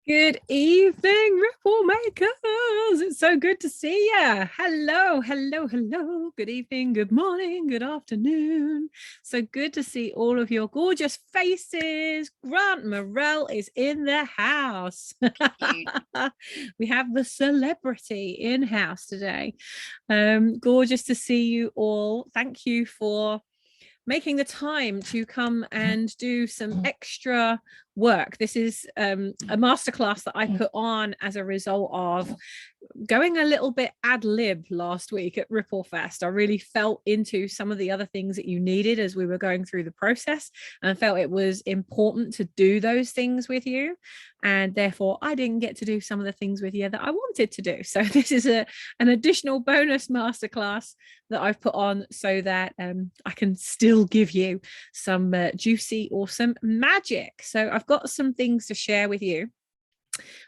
Good evening, Ripple Makers. It's so good to see you. Hello, hello, hello. Good evening, good morning, good afternoon. So good to see all of your gorgeous faces. Grant Morell is in the house. We have the celebrity in house today. Gorgeous to see you all. Thank you for making the time to come and do some extra work. This is a masterclass that I put on as a result of going a little bit ad lib last week at Ripple Fest. I really felt into some of the other things that you needed as we were going through the process, and felt it was important to do those things with you. And therefore, I didn't get to do some of the things with you that I wanted to do. So this is an additional bonus masterclass that I've put on so that I can still give you some juicy, awesome magic. So I've got some things to share with you.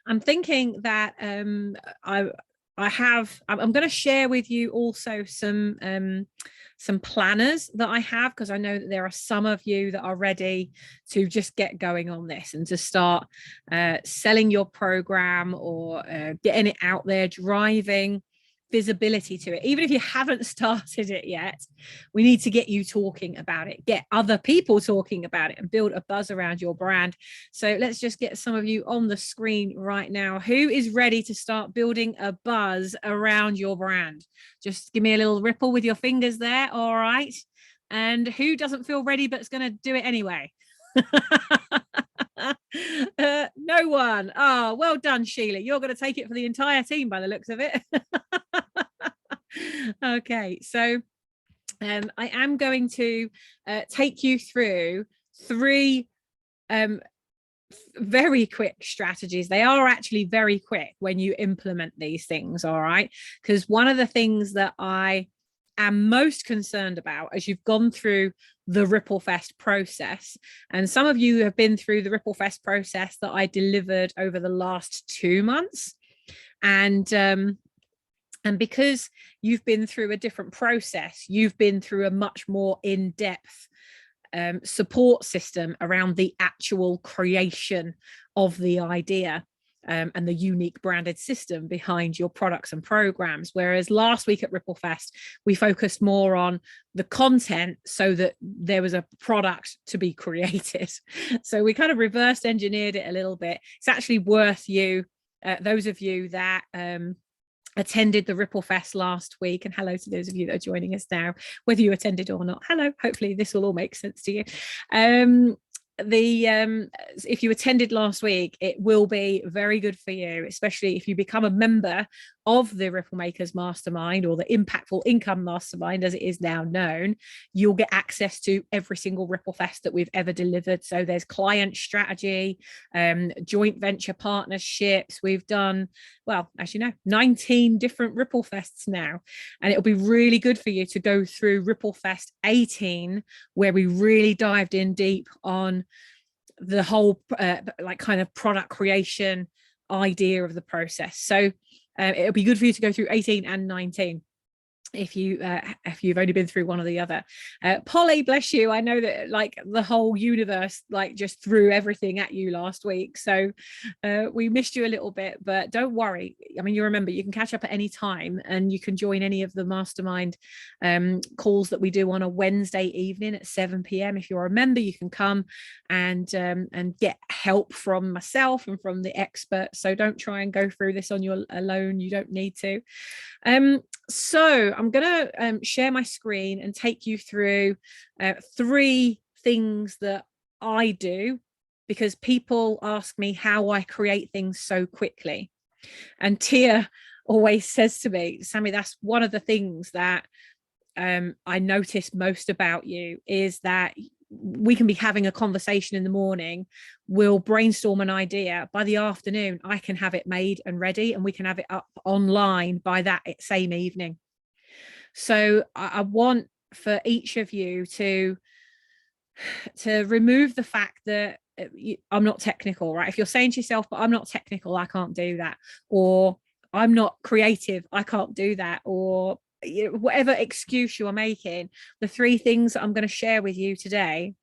I'm thinking that I'm going to share with you also some planners that I have, because I know that there are some of you that are ready to just get going on this and to start selling your program or getting it out there, driving visibility to it. Even if you haven't started it yet, we need to get you talking about it, get other people talking about it, and build a buzz around your brand. So let's just get some of you on the screen right now. Who is ready to start building a buzz around your brand? Just give me a little ripple with your fingers there. All right. And who doesn't feel ready but is going to do it anyway? No one. Oh, well done, Sheila. You're going to take it for the entire team by the looks of it. Okay, so I am going to take you through three very quick strategies. They are actually very quick when you implement these things, all right? Because one of the things that I am most concerned about as you've gone through the Ripple Fest process, and some of you have been through the Ripple Fest process that I delivered over the last 2 months, and because you've been through a different process, you've been through a much more in-depth support system around the actual creation of the idea and the unique branded system behind your products and programs. Whereas last week at Ripple Fest, we focused more on the content so that there was a product to be created. So we kind of reverse engineered it a little bit. It's actually worth you, those of you that attended the Ripple Fest last week, and hello to those of you that are joining us now, whether you attended or not. Hello, hopefully this will all make sense to you. If you attended last week, it will be very good for you, especially if you become a member of the Ripple Makers Mastermind, or the Impactful Income Mastermind as it is now known. You'll get access to every single Ripple Fest that we've ever delivered. So there's client strategy, joint venture partnerships. We've done, well, as you know, 19 different Ripple Fests now, and it'll be really good for you to go through Ripple Fest 18, where we really dived in deep on the whole like kind of product creation idea of the process. So it'll be good for you to go through 18 and 19 if you've only been through one or the other. Polly, bless you. I know that like the whole universe like just threw everything at you last week, so we missed you a little bit, but don't worry. I mean, you remember you can catch up at any time, and you can join any of the mastermind calls that we do on a Wednesday evening at 7 p.m. If you're a member, you can come and get help from myself and from the experts. So don't try and go through this on your alone. You don't need to. So I'm going to share my screen and take you through 3 things that I do, because people ask me how I create things so quickly. And Tia always says to me, Sammy, that's one of the things that I notice most about you, is that we can be having a conversation in the morning, we'll brainstorm an idea, by the afternoon I can have it made and ready, and we can have it up online by that same evening. So I want for each of you to remove the fact that I'm not technical, right? If you're saying to yourself, but I'm not technical, I can't do that, or I'm not creative, I can't do that, or whatever excuse you're making, the 3 things that I'm going to share with you today,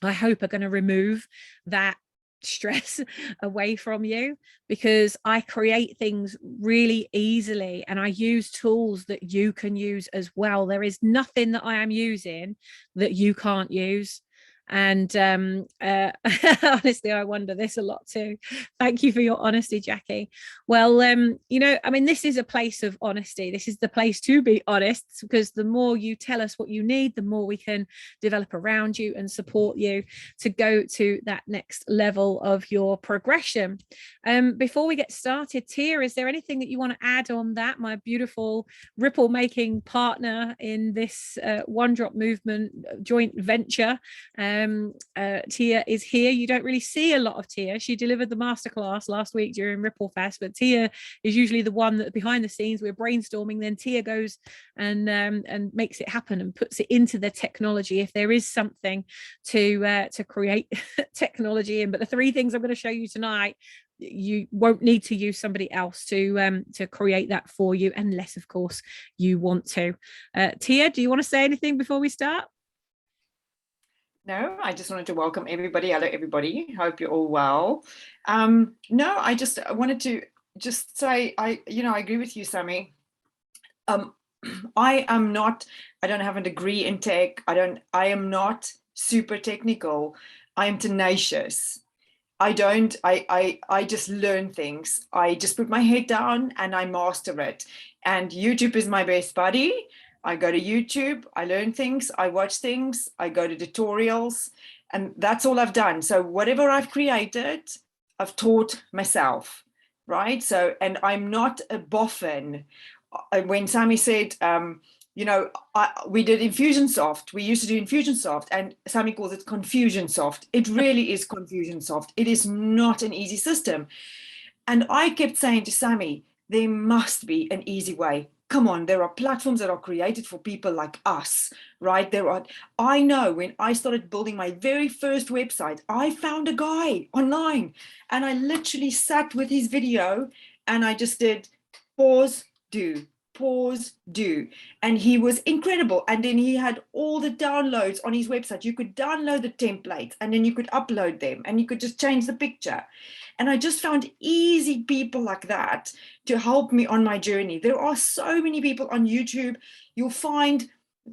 I hope are going to remove that stress away from you, because I create things really easily and I use tools that you can use as well. There is nothing that I am using that you can't use. And honestly, I wonder this a lot too. Thank you for your honesty, Jackie. Well, I mean, this is a place of honesty. This is the place to be honest, because the more you tell us what you need, the more we can develop around you and support you to go to that next level of your progression. Before we get started, Tia, is there anything that you want to add on that? My beautiful ripple making partner in this One Drop Movement joint venture. Tia is here. You don't really see a lot of Tia. She delivered the masterclass last week during Ripple Fest, but Tia is usually the one that behind the scenes we're brainstorming. Then Tia goes and makes it happen and puts it into the technology. If there is something to create technology in, but the 3 things I'm going to show you tonight, you won't need to use somebody else to create that for you, unless of course you want to. Tia, do you want to say anything before we start? No, I just wanted to welcome everybody. Hello, everybody. Hope you're all well. No, I just wanted to just say, I agree with you, Sammy. I don't have a degree in tech. I am not super technical. I am tenacious. I just learn things. I just put my head down and I master it. And YouTube is my best buddy. I go to YouTube, I learn things, I watch things, I go to tutorials, and that's all I've done. So whatever I've created, I've taught myself, right? So, and I'm not a boffin. When Sammy said, we did Infusionsoft. We used to do Infusionsoft, and Sammy calls it Confusionsoft. It really is Confusionsoft. It is not an easy system. And I kept saying to Sammy, there must be an easy way. Come on, there are platforms that are created for people like us, right? I know when I started building my very first website, I found a guy online and I literally sat with his video and I just did pause, do, pause, do. And he was incredible. And then he had all the downloads on his website. You could download the templates and then you could upload them and you could just change the picture. And I just found easy people like that to help me on my journey. There are so many people on YouTube. You'll find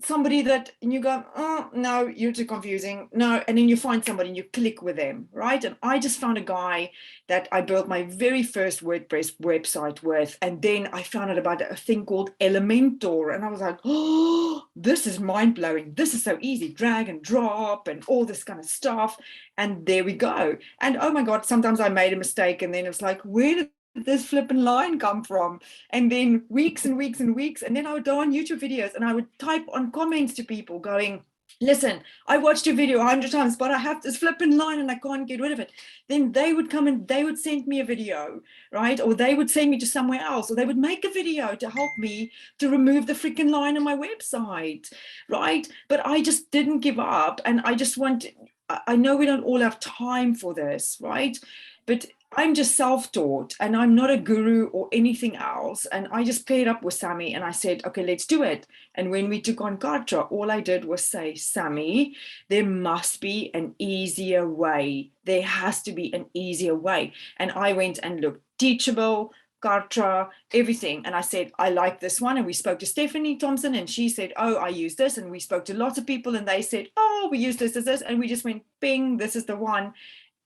somebody that, and you go, oh, no, you're too confusing. No, and then you find somebody and you click with them, right? And I just found a guy that I built my very first WordPress website with. And then I found out about a thing called Elementor. And I was like, oh, this is mind-blowing. This is so easy. Drag and drop and all this kind of stuff. And there we go. And oh my God, sometimes I made a mistake. And then it was like, where did this flipping line come from? And then weeks and weeks and weeks. And then I would go on YouTube videos and I would type on comments to people going, listen, I watched your video 100 times, but I have this flipping line and I can't get rid of it. Then they would come and they would send me a video, right? Or they would send me to somewhere else, or they would make a video to help me to remove the freaking line on my website, right? But I just didn't give up. And I know we don't all have time for this, right? But I'm just self-taught and I'm not a guru or anything else. And I just paired up with Sammy and I said, okay, let's do it. And when we took on Kartra, all I did was say, Sammy, there must be an easier way. There has to be an easier way. And I went and looked Teachable, Kartra, everything. And I said, I like this one. And we spoke to Stephanie Thompson and she said, oh, I use this. And we spoke to lots of people and they said, oh, we use this. And we just went, bing, this is the one.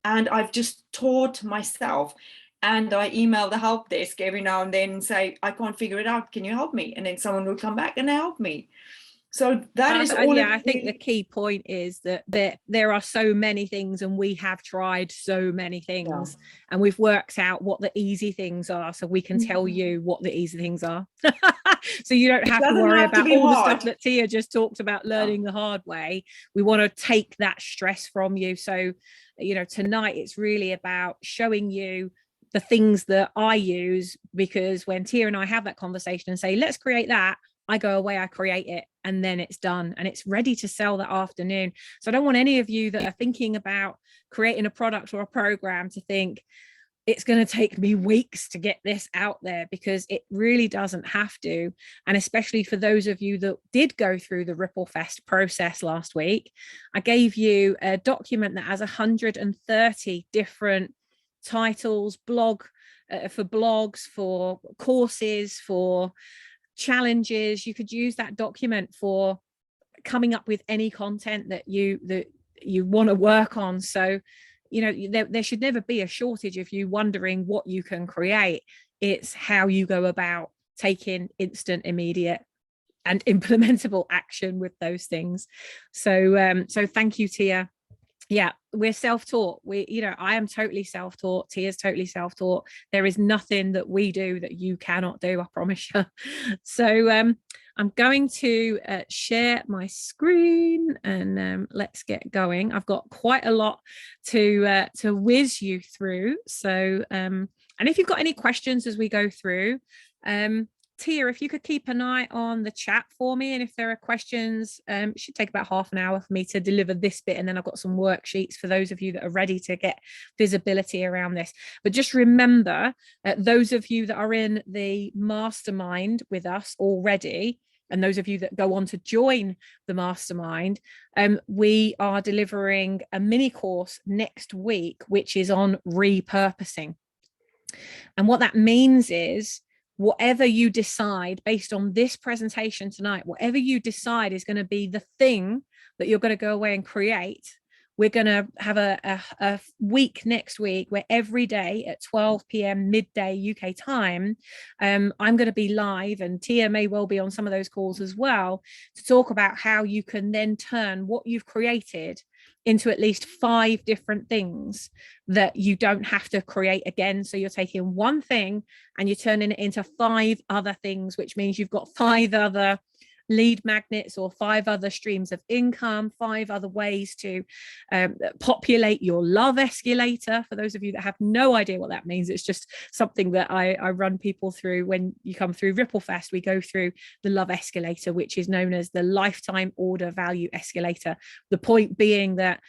And I've just taught myself. And I email the help desk every now and then and say, I can't figure it out. Can you help me? And then someone will come back and help me. So that is all. Yeah, I think the key point is that there are so many things and we have tried so many things and we've worked out what the easy things are so we can tell you what the easy things are. So you don't have to worry about all the stuff that Tia just talked about learning the hard way. We want to take that stress from you. So, tonight it's really about showing you the things that I use, because when Tia and I have that conversation and say, let's create that, I go away, I create it, and then it's done and it's ready to sell that afternoon. So I don't want any of you that are thinking about creating a product or a program to think, it's going to take me weeks to get this out there, because it really doesn't have to. And especially for those of you that did go through the Ripple Fest process last week, I gave you a document that has 130 different titles, for blogs, for courses, for challenges. You could use that document for coming up with any content that you want to work on. So, you know, there should never be a shortage of you wondering what you can create. It's how you go about taking instant, immediate, and implementable action with those things. So thank you, Tia. Yeah, we're self-taught. I am totally self-taught. Tia's totally self-taught. There is nothing that we do that you cannot do, I promise you. So I'm going to share my screen, and let's get going. I've got quite a lot to whiz you through. So and if you've got any questions as we go through, Tia, if you could keep an eye on the chat for me, and if there are questions, it should take about half an hour for me to deliver this bit, and then I've got some worksheets for those of you that are ready to get visibility around this. But just remember, those of you that are in the mastermind with us already, and those of you that go on to join the mastermind, we are delivering a mini course next week, which is on repurposing. And what that means is, whatever you decide based on this presentation tonight, whatever you decide is going to be the thing that you're going to go away and create, we're going to have a week next week where every day at 12 p.m. midday UK time, I'm going to be live, and Tia may well be on some of those calls as well, to talk about how you can then turn what you've created into at least 5 different things that you don't have to create again. So you're taking one thing and you're turning it into 5 other things, which means you've got 5 other lead magnets, or 5 other streams of income, 5 other ways to populate your love escalator. For those of you that have no idea what that means, it's just something that I run people through. When you come through Ripple Fest, we go through the love escalator, which is known as the lifetime order value escalator. The point being that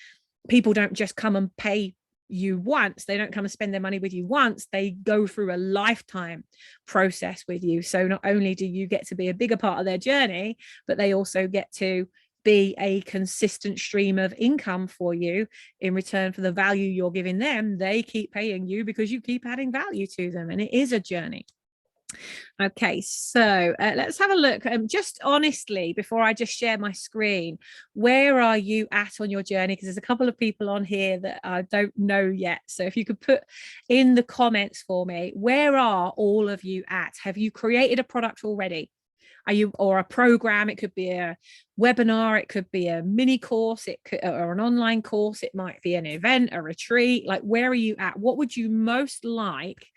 people don't just come and pay you once. They don't come and spend their money with you once. They go through a lifetime process with you. So not only do you get to be a bigger part of their journey, but they also get to be a consistent stream of income for you in return for the value you're giving them. They keep paying you because you keep adding value to them, and it is a journey. Okay, so let's have a look. Just honestly, before I just share my screen, where are you at on your journey? Because there's a couple of people on here that I don't know yet. So if you could put in the comments for me, where are all of you at? Have you created a product already? Are you, or a program? It could be a webinar, it could be a mini course, it could, or an online course, it might be an event, a retreat. Like, where are you at? What would you most like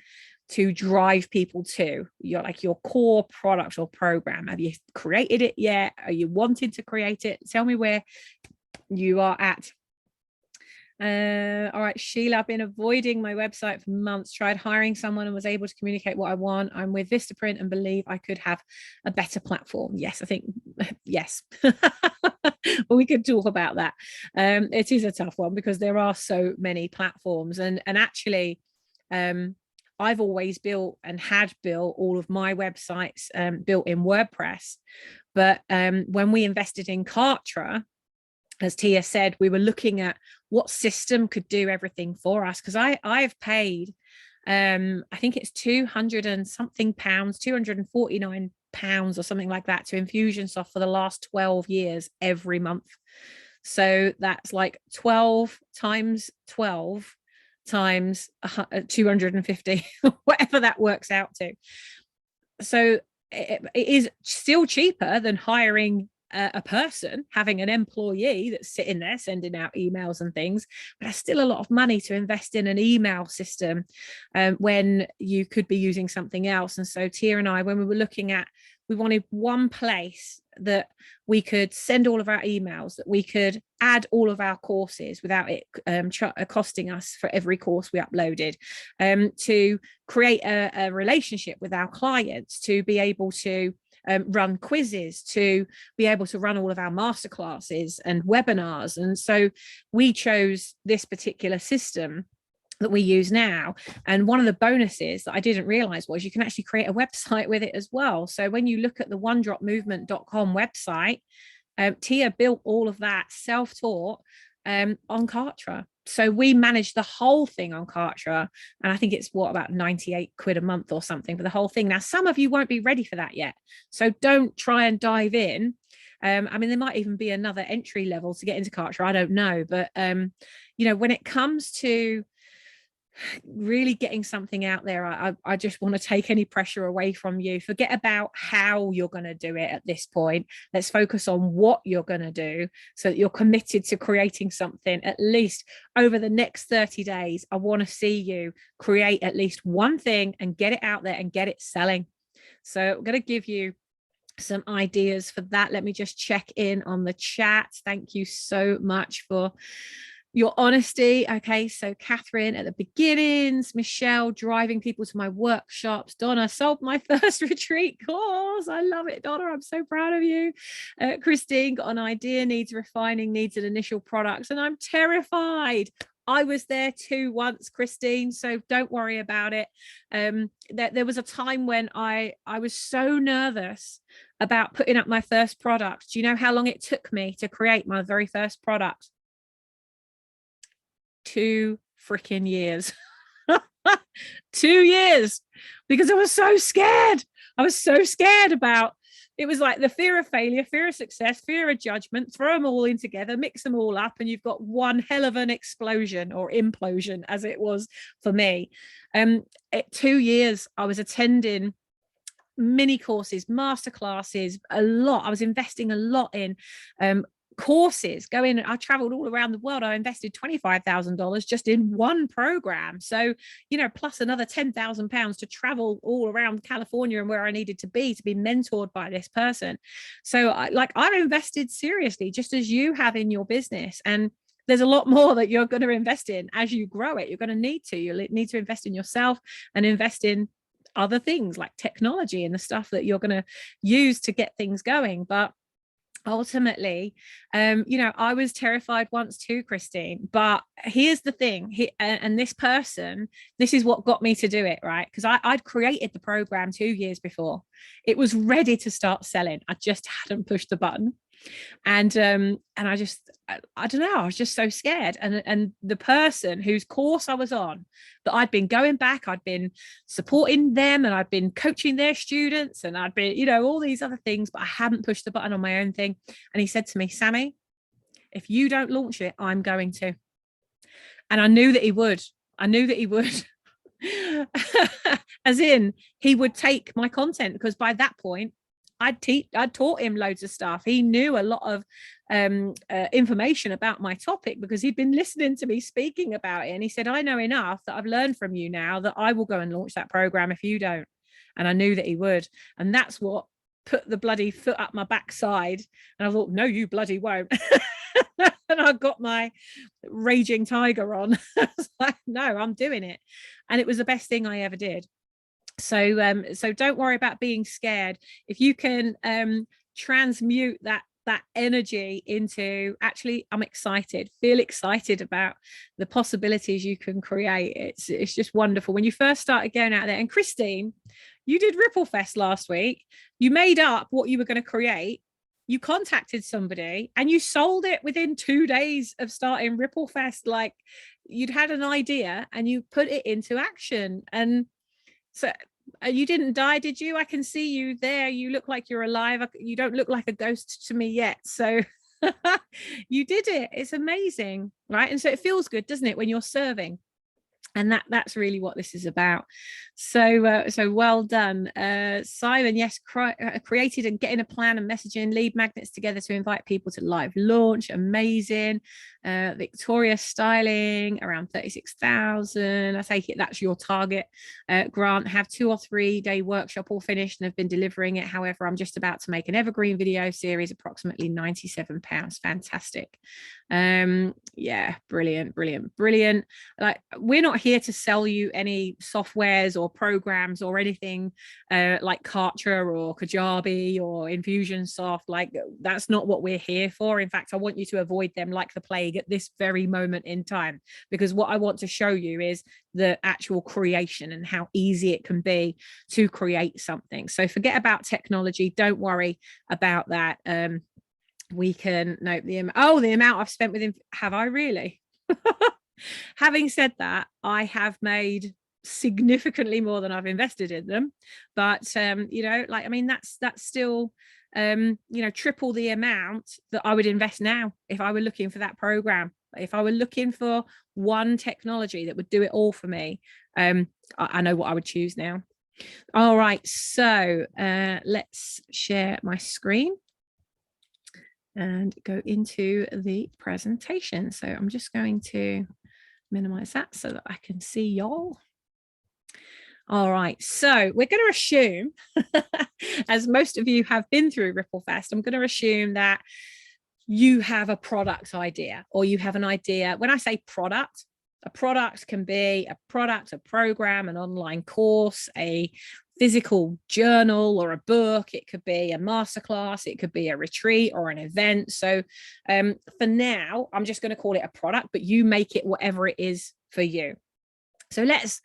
to drive people to your core product or program? Have you created it yet? Are you wanting to create it? Tell me where you are at. All right, Sheila, I've been avoiding my website for months, tried hiring someone and was able to communicate what I want. I'm with Vistaprint and believe I could have a better platform. Yes, I think yes. But we could talk about that. It is a tough one because there are so many platforms, and actually I've always built and had built all of my websites built in WordPress. But when we invested in Kartra, as Tia said, we were looking at what system could do everything for us. Because I've paid, I think it's 200 and something pounds, 249 pounds or something like that to Infusionsoft for the last 12 years every month. So that's like 12 times 12 times 250, whatever that works out to. So it is still cheaper than hiring a person, having an employee that's sitting there sending out emails and things, but that's still a lot of money to invest in an email system when you could be using something else. And so Tia and I, when we were looking at, we wanted one place that we could send all of our emails, that we could add all of our courses without it costing us for every course we uploaded, to create a relationship with our clients, to be able to run quizzes, to be able to run all of our masterclasses and webinars. And so we chose this particular system that we use now. And one of the bonuses that I didn't realize was you can actually create a website with it as well. So when you look at the onedropmovement.com website, Tia built all of that self-taught on Kartra. So we manage the whole thing on Kartra, and I think it's about 98 quid a month or something for the whole thing. Now, some of you won't be ready for that yet, so don't try and dive in. I mean, there might even be another entry level to get into Kartra, I don't know, but you know, when it comes to really getting something out there, I just want to take any pressure away from you. Forget about how you're going to do it at this point. Let's focus on what you're going to do, so that you're committed to creating something. At least over the next 30 days, I want to see you create at least one thing and get it out there and get it selling. So I'm going to give you some ideas for that. Let me just check in on the chat. Thank you so much for your honesty. Okay, so Catherine at the beginnings, Michelle driving people to my workshops, Donna sold my first retreat course. I love it, Donna. I'm so proud of you. Christine got an idea, needs refining, needs an initial products, and I'm terrified. I was there too once, Christine, so don't worry about it. There was a time when I was so nervous about putting up my first product. Do you know how long it took me to create my very first product? 2 freaking years. 2 years, because I was so scared. I was so scared about it. Was like the fear of failure, fear of success, fear of judgment. Throw them all in together, mix them all up, and you've got one hell of an explosion, or implosion as it was for me. 2 years I was attending mini courses, masterclasses, a lot. I was investing a lot in courses. I traveled all around the world. I invested $25,000 just in one program. So, you know, plus another £10,000 to travel all around California and where I needed to be mentored by this person. So I've invested seriously, just as you have in your business. And there's a lot more that you're going to invest in as you grow it. You're going to need to. You'll need to invest in yourself and invest in other things like technology and the stuff that you're going to use to get things going. But ultimately, you know, I was terrified once too, Christine. But here's the thing, and this person, this is what got me to do it, right? Because I'd created the program 2 years before. It was ready to start selling. I just hadn't pushed the button. And I don't know, I was just so scared. And the person whose course I was on, that I'd been going back, I'd been supporting them, and I'd been coaching their students, and I'd been, you know, all these other things, but I hadn't pushed the button on my own thing. And he said to me, Sammy, if you don't launch it, I'm going to. And I knew that he would. As in, he would take my content, because by that point I'd taught him loads of stuff. He knew a lot of information about my topic, because he'd been listening to me speaking about it. And he said, I know enough that I've learned from you now that I will go and launch that program if you don't. And I knew that he would. And that's what put the bloody foot up my backside. And I thought, no, you bloody won't. And I got my raging tiger on. I was like, no, I'm doing it. And it was the best thing I ever did. So don't worry about being scared. If you can transmute that energy into, actually, I'm excited, feel excited about the possibilities you can create. It's just wonderful when you first started going out there. And Christine, you did Ripple Fest last week. You made up what you were going to create. You contacted somebody and you sold it within 2 days of starting Ripple Fest. Like, you'd had an idea and you put it into action. And so you didn't die, did you? I can see you there. You look like you're alive. You don't look like a ghost to me yet. So you did it. It's amazing, right? And so it feels good, doesn't it, when you're serving? And that's really what this is about. So well done, Simon. Yes, created and getting a plan and messaging lead magnets together to invite people to live launch. Amazing. Victoria styling around 36,000. I take it that's your target. Grant, have 2 or 3 day workshop all finished and have been delivering it. However, I'm just about to make an evergreen video series, approximately £97. Fantastic. Yeah, brilliant. Like, we're not here to sell you any softwares or programs or anything like Kartra or Kajabi or Infusionsoft. Like, that's not what we're here for. In fact, I want you to avoid them like the plague. big at this very moment in time, because what I want to show you is the actual creation and how easy it can be to create something. So forget about technology. Don't worry about that. We can note the amount I've spent with him. Have I really? Having said that, I have made significantly more than I've invested in them, but that's still triple the amount that I would invest now if I were looking for that program. If I were looking for one technology that would do it all for me, I know what I would choose now. All right, so let's share my screen and go into the presentation. So I'm just going to minimize that so that I can see y'all. All right, so we're going to assume, as most of you have been through Ripple Fest, I'm going to assume that you have a product idea, or you have an idea. When I say product, a product can be a product, a program, an online course, a physical journal or a book. It could be a masterclass, it could be a retreat or an event. So for now, I'm just going to call it a product, but you make it whatever it is for you. So let's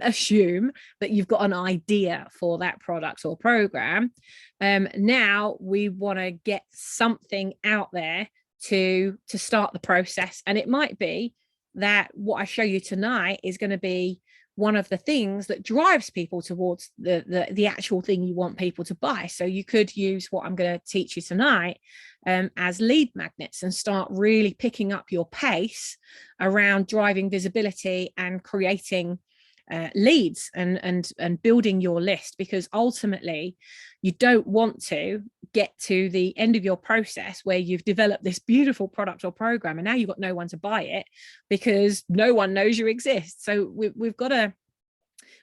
assume that you've got an idea for that product or program. Now we want to get something out there to start the process. And it might be that what I show you tonight is going to be one of the things that drives people towards the actual thing you want people to buy. So you could use what I'm going to teach you tonight as lead magnets, and start really picking up your pace around driving visibility and creating leads and building your list, because ultimately you don't want to get to the end of your process where you've developed this beautiful product or program and now you've got no one to buy it because no one knows you exist. So we've got to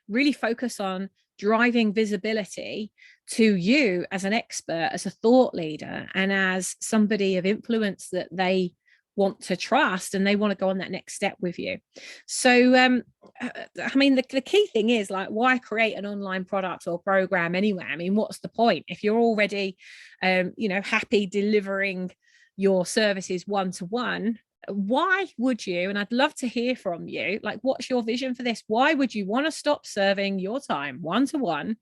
really focus on driving visibility to you as an expert, as a thought leader, and as somebody of influence that they want to trust, and they want to go on that next step with you. So I mean, the key thing is, like, why create an online product or program anyway? I mean, what's the point if you're already happy delivering your services one-to-one? Why would you, and I'd love to hear from you, like, what's your vision for this? Why would you want to stop serving your time one-to-one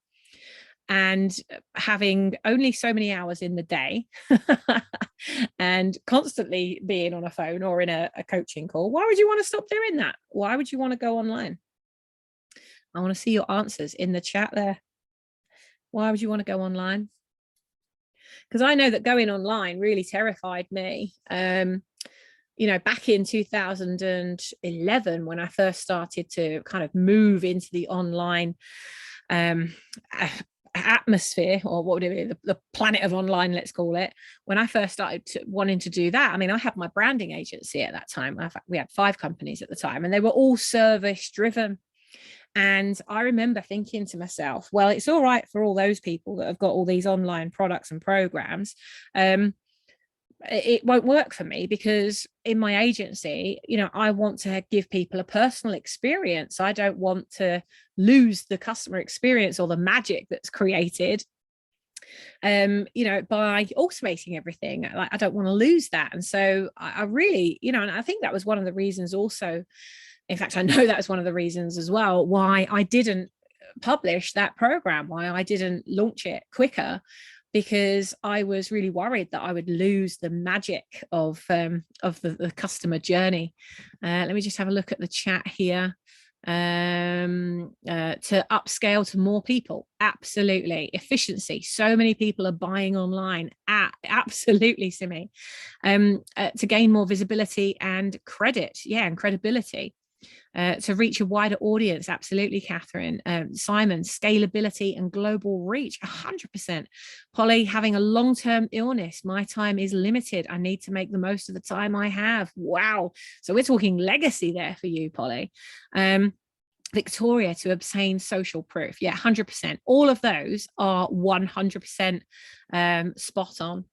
and having only so many hours in the day and constantly being on a phone or in a coaching call? Why would you want to stop doing that? Why would you want to go online? I want to see your answers in the chat there. Why would you want to go online? Because I know that going online really terrified me. Back in 2011, when I first started to kind of move into the online atmosphere, or what would it be, the planet of online, let's call it. When I first started wanting to do that, I mean, I had my branding agency at that time. We had 5 companies at the time, and they were all service driven. And I remember thinking to myself, well, it's all right for all those people that have got all these online products and programs. It won't work for me, because in my agency, I want to give people a personal experience. I don't want to lose the customer experience or the magic that's created, by automating everything. Like, I don't want to lose that. And so I really, and I think that was one of the reasons also. In fact, I know that was one of the reasons as well why I didn't publish that program, why I didn't launch it quicker, because I was really worried that I would lose the magic of the customer journey. Let me just have a look at the chat here. To upscale to more people, absolutely. Efficiency, so many people are buying online, absolutely, Sammy. To gain more visibility and credit, and credibility. To reach a wider audience, absolutely, Catherine. Simon, scalability and global reach, 100%. Polly, having a long-term illness, my time is limited. I need to make the most of the time I have. Wow. So we're talking legacy there for you, Polly. Victoria, to obtain social proof. 100%. All of those are 100% spot on.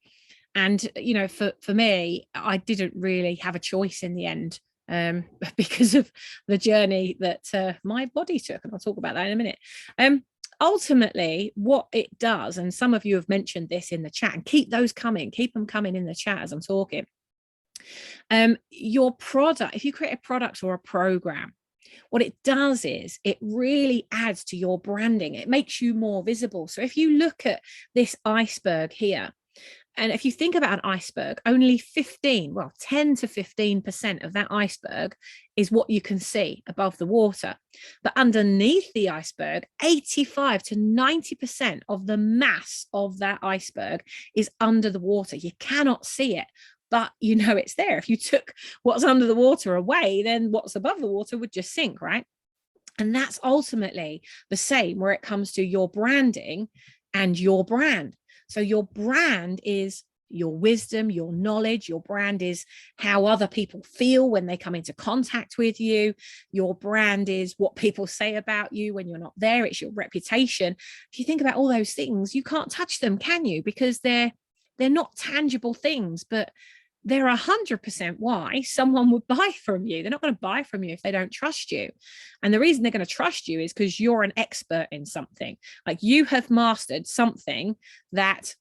And, for me, I didn't really have a choice in the end. Because of the journey that my body took, and I'll talk about that in a minute. Ultimately, what it does, and some of you have mentioned this in the chat, and keep those coming, keep them coming in the chat as I'm talking. Your product, if you create a product or a program, what it does is it really adds to your branding. It makes you more visible. So if you look at this iceberg here, and if you think about an iceberg, only 10 to 15% of that iceberg is what you can see above the water. But underneath the iceberg, 85 to 90% of the mass of that iceberg is under the water. You cannot see it, but you know it's there. If you took what's under the water away, then what's above the water would just sink, right? And that's ultimately the same where it comes to your branding and your brand. So your brand is your wisdom, your knowledge. Your brand is how other people feel when they come into contact with you. Your brand is what people say about you when you're not there. It's your reputation. If you think about all those things, you can't touch them, can you? Because they're not tangible things, but they're 100% why someone would buy from you. They're not going to buy from you if they don't trust you. And the reason they're going to trust you is because you're an expert in something. Like you have mastered something that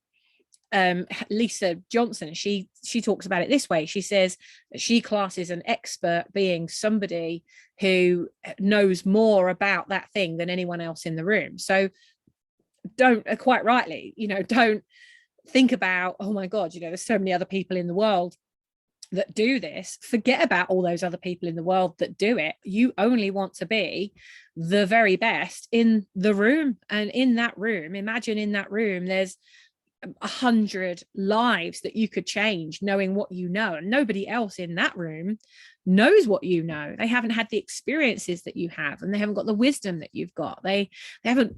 Lisa Johnson, she talks about it this way. She says that she classes an expert being somebody who knows more about that thing than anyone else in the room. So don't, quite rightly, don't think about, oh my God, there's so many other people in the world that do this. Forget about all those other people in the world that do it. You only want to be the very best in the room. And in that room, imagine in that room, there's 100 lives that you could change knowing what you know, and nobody else in that room knows what you know. They haven't had the experiences that you have, and they haven't got the wisdom that you've got. They haven't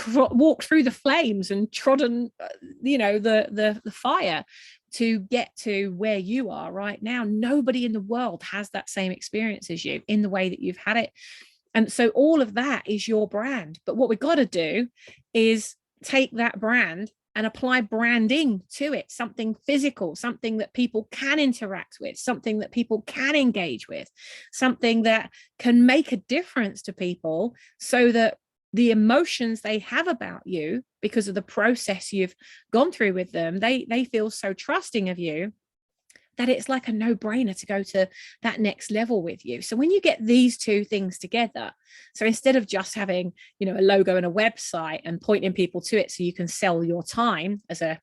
walked through the flames and trodden the fire to get to where you are right now. Nobody in the world has that same experience as you in the way that you've had it. And so all of that is your brand. But what we've got to do is take that brand and apply branding to it, something physical, something that people can interact with, something that people can engage with, something that can make a difference to people, so that the emotions they have about you, because of the process you've gone through with them, they feel so trusting of you that it's like a no-brainer to go to that next level with you. So when you get these two things together, so instead of just having, a logo and a website and pointing people to it so you can sell your time as a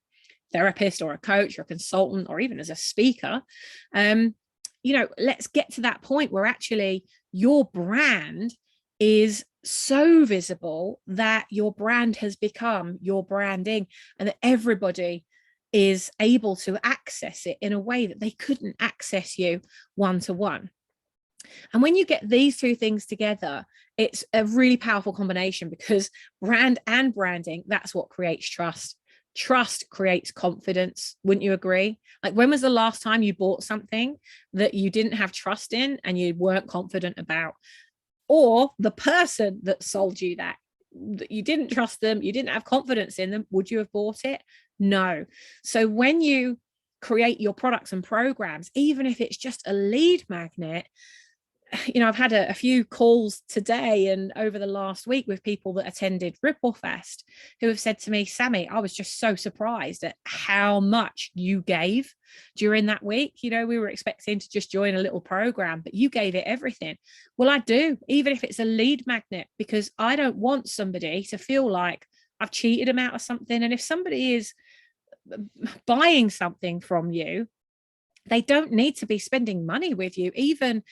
therapist or a coach or a consultant or even as a speaker, let's get to that point where actually your brand is so visible that your brand has become your branding, and that everybody is able to access it in a way that they couldn't access you one-to-one. And when you get these two things together, it's a really powerful combination, because brand and branding, that's what creates trust. Trust creates confidence. Wouldn't you agree? Like, when was the last time you bought something that you didn't have trust in and you weren't confident about? Or the person that sold you that you didn't trust them, you didn't have confidence in them, would you have bought it? No. So when you create your products and programs, even if it's just a lead magnet, I've had a few calls today and over the last week with people that attended Ripple Fest who have said to me, Sammy, I was just so surprised at how much you gave during that week. We were expecting to just join a little program, but you gave it everything. Well, I do, even if it's a lead magnet, because I don't want somebody to feel like I've cheated them out of something. And if somebody is buying something from you, they don't need to be spending money with you, even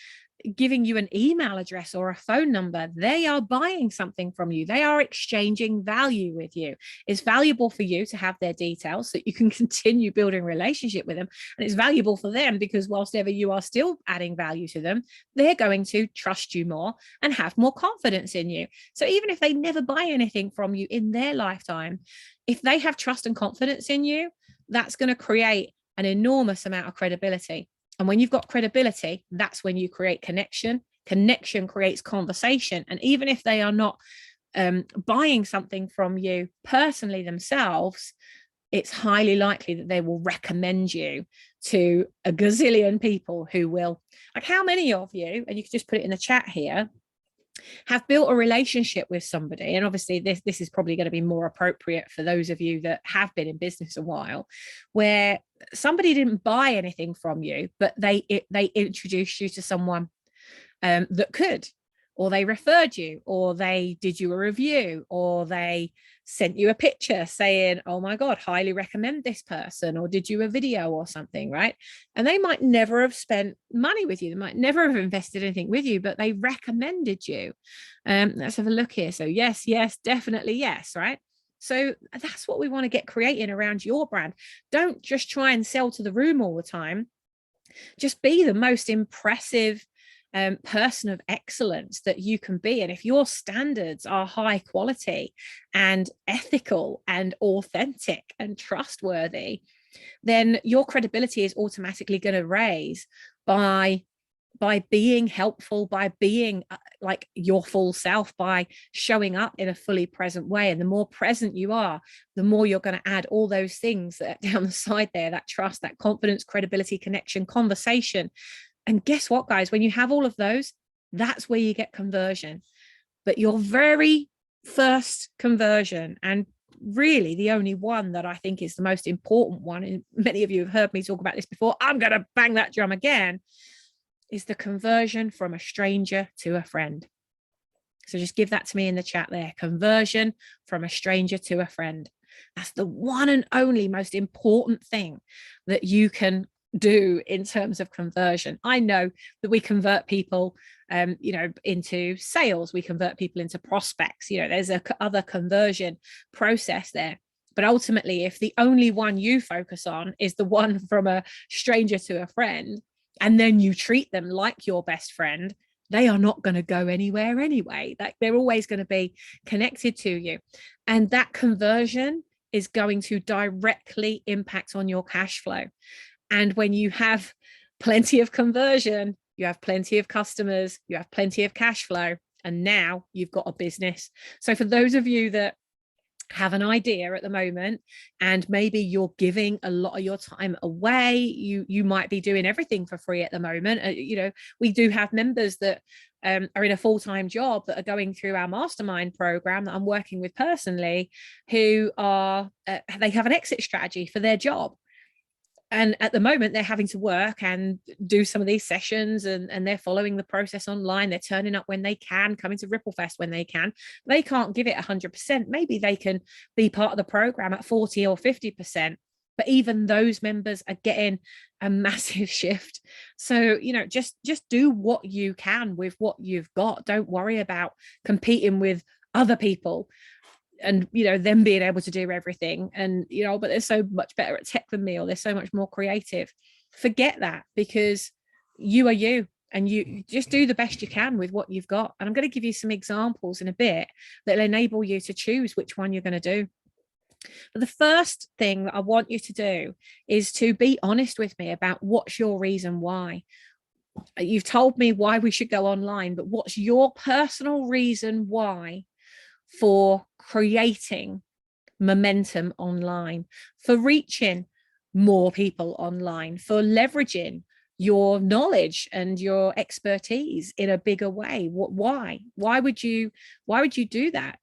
giving you an email address or a phone number. They are buying something from you. They are exchanging value with you. It's valuable for you to have their details so that you can continue building a relationship with them. And it's valuable for them because whilst ever you are still adding value to them, they're going to trust you more and have more confidence in you. So even if they never buy anything from you in their lifetime, if they have trust and confidence in you, that's going to create an enormous amount of credibility. And when you've got credibility, that's when you create connection. Connection creates conversation. And even if they are not buying something from you personally themselves, it's highly likely that they will recommend you to a gazillion people who will. Like, how many of you, and you can just put it in the chat here, have built a relationship with somebody, and obviously this is probably going to be more appropriate for those of you that have been in business a while, where somebody didn't buy anything from you, but they introduced you to someone that could, or they referred you, or they did you a review, or they sent you a picture saying, oh my God, highly recommend this person, or did you a video or something, right? And they might never have spent money with you. They might never have invested anything with you, but they recommended you. Let's have a look here. So yes, definitely yes, right? So that's what we want to get creating around your brand. Don't just try and sell to the room all the time. Just be the most impressive person of excellence that you can be. And if your standards are high quality and ethical and authentic and trustworthy, then your credibility is automatically going to raise by being helpful, by being like your full self, by showing up in a fully present way. And the more present you are, the more you're going to add all those things that are down the side there, that trust, that confidence, credibility, connection, conversation. And guess what, guys, when you have all of those, that's where you get conversion. But your very first conversion, and really the only one that I think is the most important one, and many of you have heard me talk about this before, I'm going to bang that drum again, is the conversion from a stranger to a friend. So just give that to me in the chat there. Conversion from a stranger to a friend. That's the one and only most important thing that you can do in terms of conversion. I know that we convert people into sales, we convert people into prospects, there's a other conversion process there. But ultimately, if the only one you focus on is the one from a stranger to a friend, and then you treat them like your best friend, they are not going to go anywhere anyway. Like, they're always going to be connected to you. And that conversion is going to directly impact on your cash flow. And when you have plenty of conversion, you have plenty of customers, you have plenty of cash flow, and now you've got a business. So for those of you that have an idea at the moment, and maybe you're giving a lot of your time away, you might be doing everything for free at the moment. We do have members that are in a full-time job that are going through our mastermind program that I'm working with personally, who are they have an exit strategy for their job. And at the moment, they're having to work and do some of these sessions, and they're following the process online. They're turning up when they can, coming to Ripple Fest when they can. They can't give it 100%. Maybe they can be part of the program at 40 or 50%. But even those members are getting a massive shift. So, just do what you can with what you've got. Don't worry about competing with other people and them being able to do everything, and but they're so much better at tech than me, or they're so much more creative. Forget that, because you are you, and you just do the best you can with what you've got. And I'm going to give you some examples in a bit that will enable you to choose which one you're going to do. But the first thing that I want you to do is to be honest with me about what's your reason why. You've told me why we should go online, but what's your personal reason why for creating momentum online, for reaching more people online, for leveraging your knowledge and your expertise in a bigger way? Why would you do that?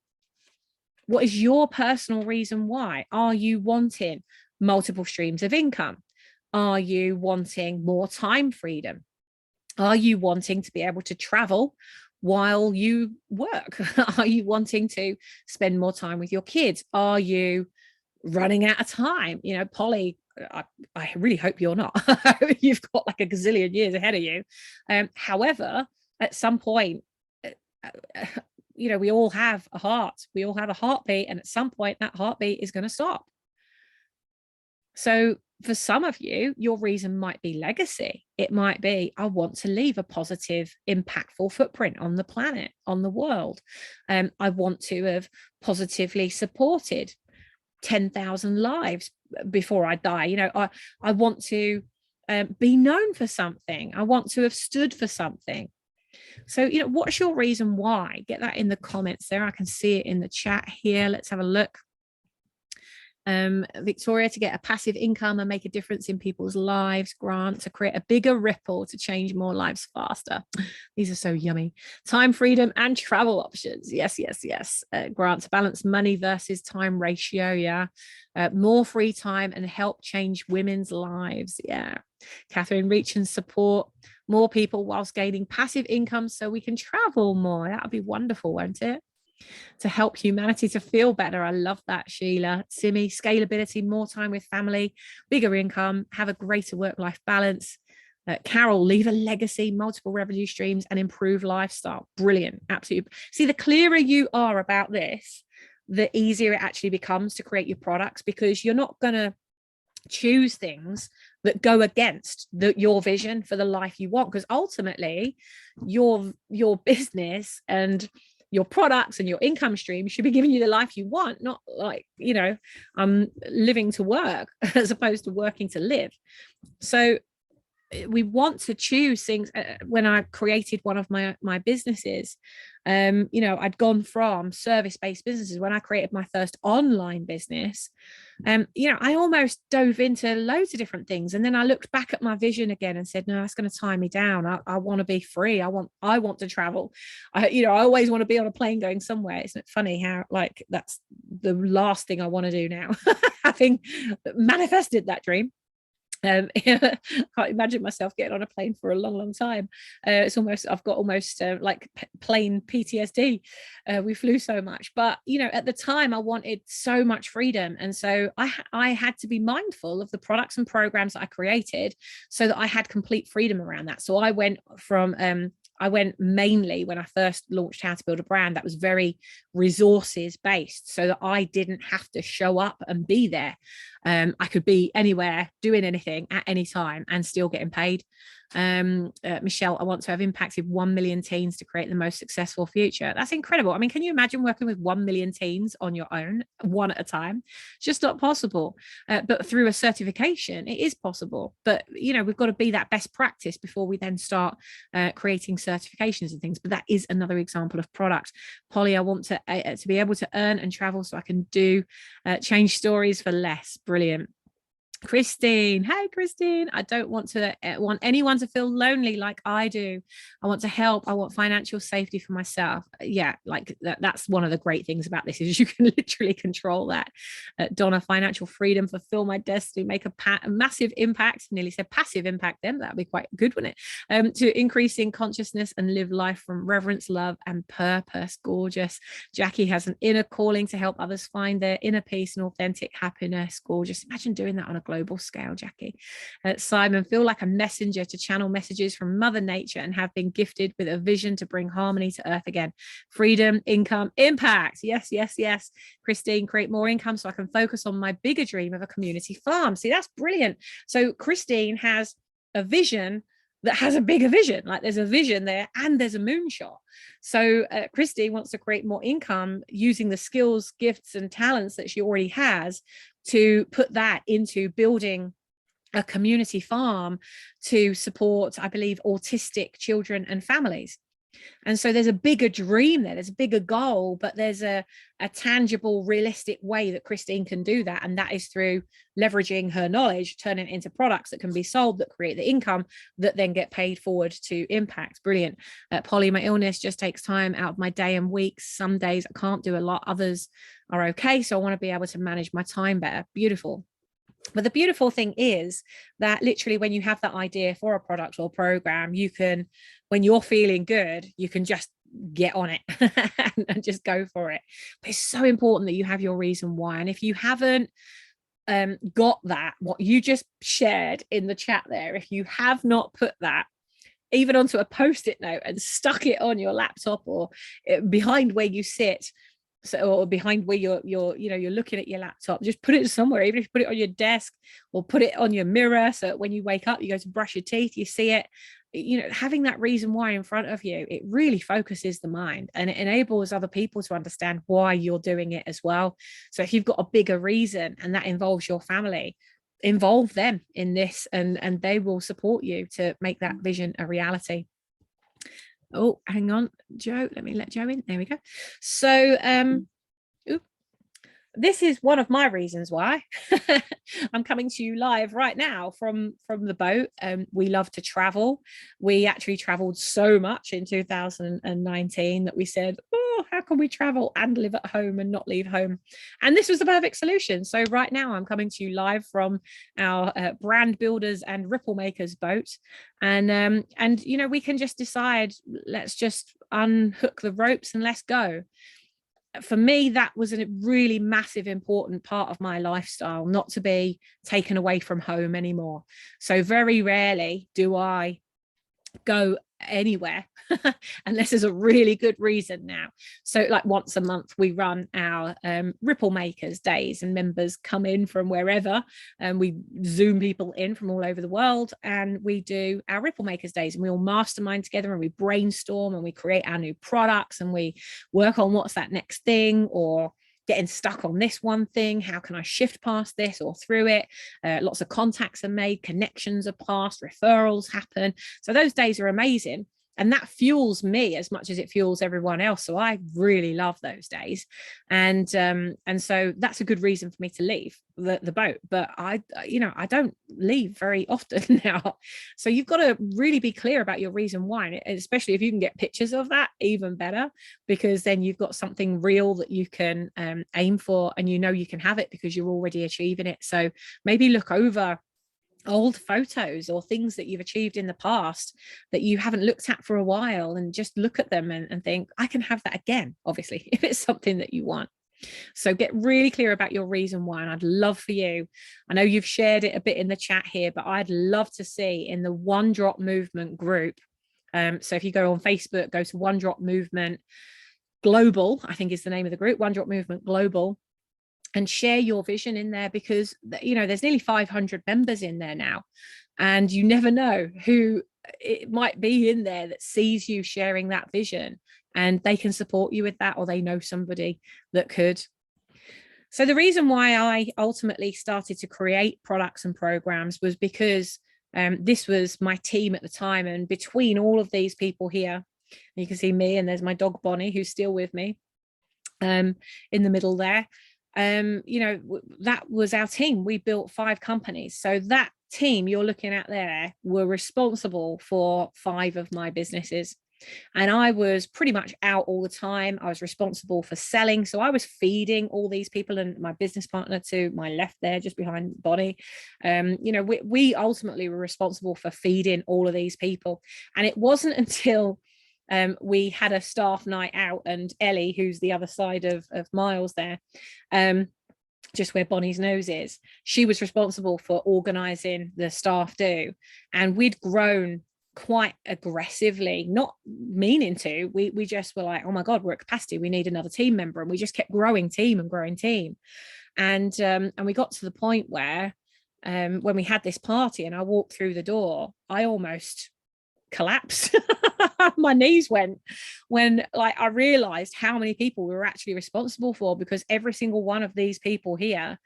What is your personal reason why? Are you wanting multiple streams of income? Are you wanting more time freedom? Are you wanting to be able to travel while you work? Are you wanting to spend more time with your kids? Are you running out of time? Polly, I really hope you're not. You've got like a gazillion years ahead of you. However, at some point, we all have a heart. We all have a heartbeat. And at some point, that heartbeat is going to stop. So for some of you, your reason might be legacy. It might be, I want to leave a positive, impactful footprint on the planet, on the world. I want to have positively supported 10,000 lives before I die. I want to be known for something. I want to have stood for something. So, what's your reason why? Get that in the comments there. I can see it in the chat here. Let's have a look. Victoria, to get a passive income and make a difference in people's lives. Grant, to create a bigger ripple to change more lives faster. These are so yummy. Time freedom and travel options. Yes, yes, yes. Grant, to balance money versus time ratio. Yeah. More free time and help change women's lives. Yeah. Catherine, reach and support more people whilst gaining passive income so we can travel more. That would be wonderful, won't it? To help humanity to feel better. I love that, Sheila. Simi, scalability, more time with family, bigger income, have a greater work-life balance. Carol, leave a legacy, multiple revenue streams, and improve lifestyle. Brilliant. Absolutely. See, the clearer you are about this, the easier it actually becomes to create your products, because you're not going to choose things that go against your vision for the life you want, because ultimately your business and your products and your income stream should be giving you the life you want, not like, living to work as opposed to working to live. So we want to choose things. When I created one of my businesses, I'd gone from service-based businesses. When I created my first online business, I almost dove into loads of different things, and then I looked back at my vision again and said, no, that's going to tie me down. I want to be free. I want to travel. I always want to be on a plane going somewhere. Isn't it funny how like that's the last thing I want to do now, having manifested that dream. I can't imagine myself getting on a plane for a long time. I've got almost like plane PTSD. We flew so much, but at the time I wanted so much freedom, and so I had to be mindful of the products and programs that I created so that I had complete freedom around that. So I went mainly, when I first launched How to Build a Brand, that was very resources based, so that I didn't have to show up and be there. I could be anywhere doing anything at any time and still getting paid. Michelle, I want to have impacted 1 million teens to create the most successful future. That's incredible. I mean, can you imagine working with 1 million teens on your own, one at a time? It's just not possible. But through a certification, it is possible. But we've got to be that best practice before we then start creating certifications and things. But that is another example of product. Polly, I want to be able to earn and travel so I can do change stories for less. Brilliant. Christine, hey Christine, I don't want anyone to feel lonely like I do. I want to help. I want financial safety for myself. Yeah, like that's one of the great things about this, is you can literally control that. Donna, financial freedom, fulfill my destiny, make a massive impact. Nearly said passive impact then. That'd be quite good, wouldn't it? To increasing consciousness and live life from reverence, love, and purpose. Gorgeous. Jackie has an inner calling to help others find their inner peace and authentic happiness. Gorgeous. Imagine doing that on a global scale, Jackie. Simon, feel like a messenger to channel messages from Mother Nature and have been gifted with a vision to bring harmony to Earth again. Freedom, income, impact. Yes, yes, yes. Christine, create more income so I can focus on my bigger dream of a community farm. See, that's brilliant. So Christine has a vision that has a bigger vision. Like there's a vision there and there's a moonshot. So Christine wants to create more income using the skills, gifts, and talents that she already has to put that into building a community farm to support, I believe, autistic children and families. And so there's a bigger dream there, there's a bigger goal, but there's a tangible, realistic way that Christine can do that. And that is through leveraging her knowledge, turning it into products that can be sold, that create the income that then get paid forward to impact. Brilliant. Polly, my illness just takes time out of my day and weeks. Some days I can't do a lot, others are okay. So I want to be able to manage my time better. Beautiful. But the beautiful thing is that literally when you have that idea for a product or program, you can, when you're feeling good, you can just get on it and just go for it. But it's so important that you have your reason why. And if you haven't got that, what you just shared in the chat there, if you have not put that even onto a post-it note and stuck it on your laptop or behind where you sit, so, or behind where you're looking at your laptop, just put it somewhere, even if you put it on your desk or put it on your mirror, so that when you wake up, you go to brush your teeth, you see it. Having that reason why in front of you, it really focuses the mind and it enables other people to understand why you're doing it as well. So if you've got a bigger reason and that involves your family, involve them in this and they will support you to make that vision a reality. Oh, hang on, Joe. Let me let Joe in. There we go. So, This is one of my reasons why I'm coming to you live right now from the boat. We love to travel. We actually traveled so much in 2019 that we said, oh, how can we travel and live at home and not leave home? And this was the perfect solution. So right now I'm coming to you live from our brand builders and Ripple Makers boat. And you know, we can just decide, let's just unhook the ropes and let's go. For me, that was a really massive, important part of my lifestyle, not to be taken away from home anymore. So very rarely do I go anywhere unless there's a really good reason now. So like once a month we run our Ripple Makers days, and members come in from wherever, and we Zoom people in from all over the world, and we do our Ripple Makers days, and we all mastermind together, and we brainstorm, and we create our new products, and we work on what's that next thing, or getting stuck on this one thing, how can I shift past this or through it. Lots of contacts are made, connections are passed, referrals happen. So those days are amazing, and that fuels me as much as it fuels everyone else. So I really love those days, and so that's a good reason for me to leave the boat. But I don't leave very often now. So you've got to really be clear about your reason why, especially if you can get pictures of that, even better, because then you've got something real that you can aim for, and you know you can have it because you're already achieving it. So maybe look over old photos or things that you've achieved in the past that you haven't looked at for a while, and just look at them and think, I can have that again, obviously, if it's something that you want. So get really clear about your reason why. And I'd love for you, I know you've shared it a bit in the chat here, but I'd love to see in the One Drop Movement group. So if you go on Facebook, go to One Drop Movement Global, I think is the name of the group, One Drop Movement Global, and share your vision in there, because you know there's nearly 500 members in there now, and you never know who it might be in there that sees you sharing that vision, and they can support you with that, or they know somebody that could. So the reason why I ultimately started to create products and programs was because this was my team at the time, and between all of these people here, you can see me, and there's my dog Bonnie, who's still with me in the middle there. You know, that was our team. We built 5 companies. So that team you're looking at there were responsible for 5 of my businesses. And I was pretty much out all the time. I was responsible for selling. So I was feeding all these people, and my business partner to my left there, just behind Bonnie. You know, we ultimately were responsible for feeding all of these people. And it wasn't until we had a staff night out, and Ellie, who's the other side of Miles there, just where Bonnie's nose is, she was responsible for organizing the staff do. And we'd grown quite aggressively, not meaning to. We just were like, oh my God, we're at capacity, we need another team member. And we just kept growing team and growing team. And we got to the point where when we had this party and I walked through the door, I almost collapsed. My knees went when I realized how many people we were actually responsible for, because every single one of these people here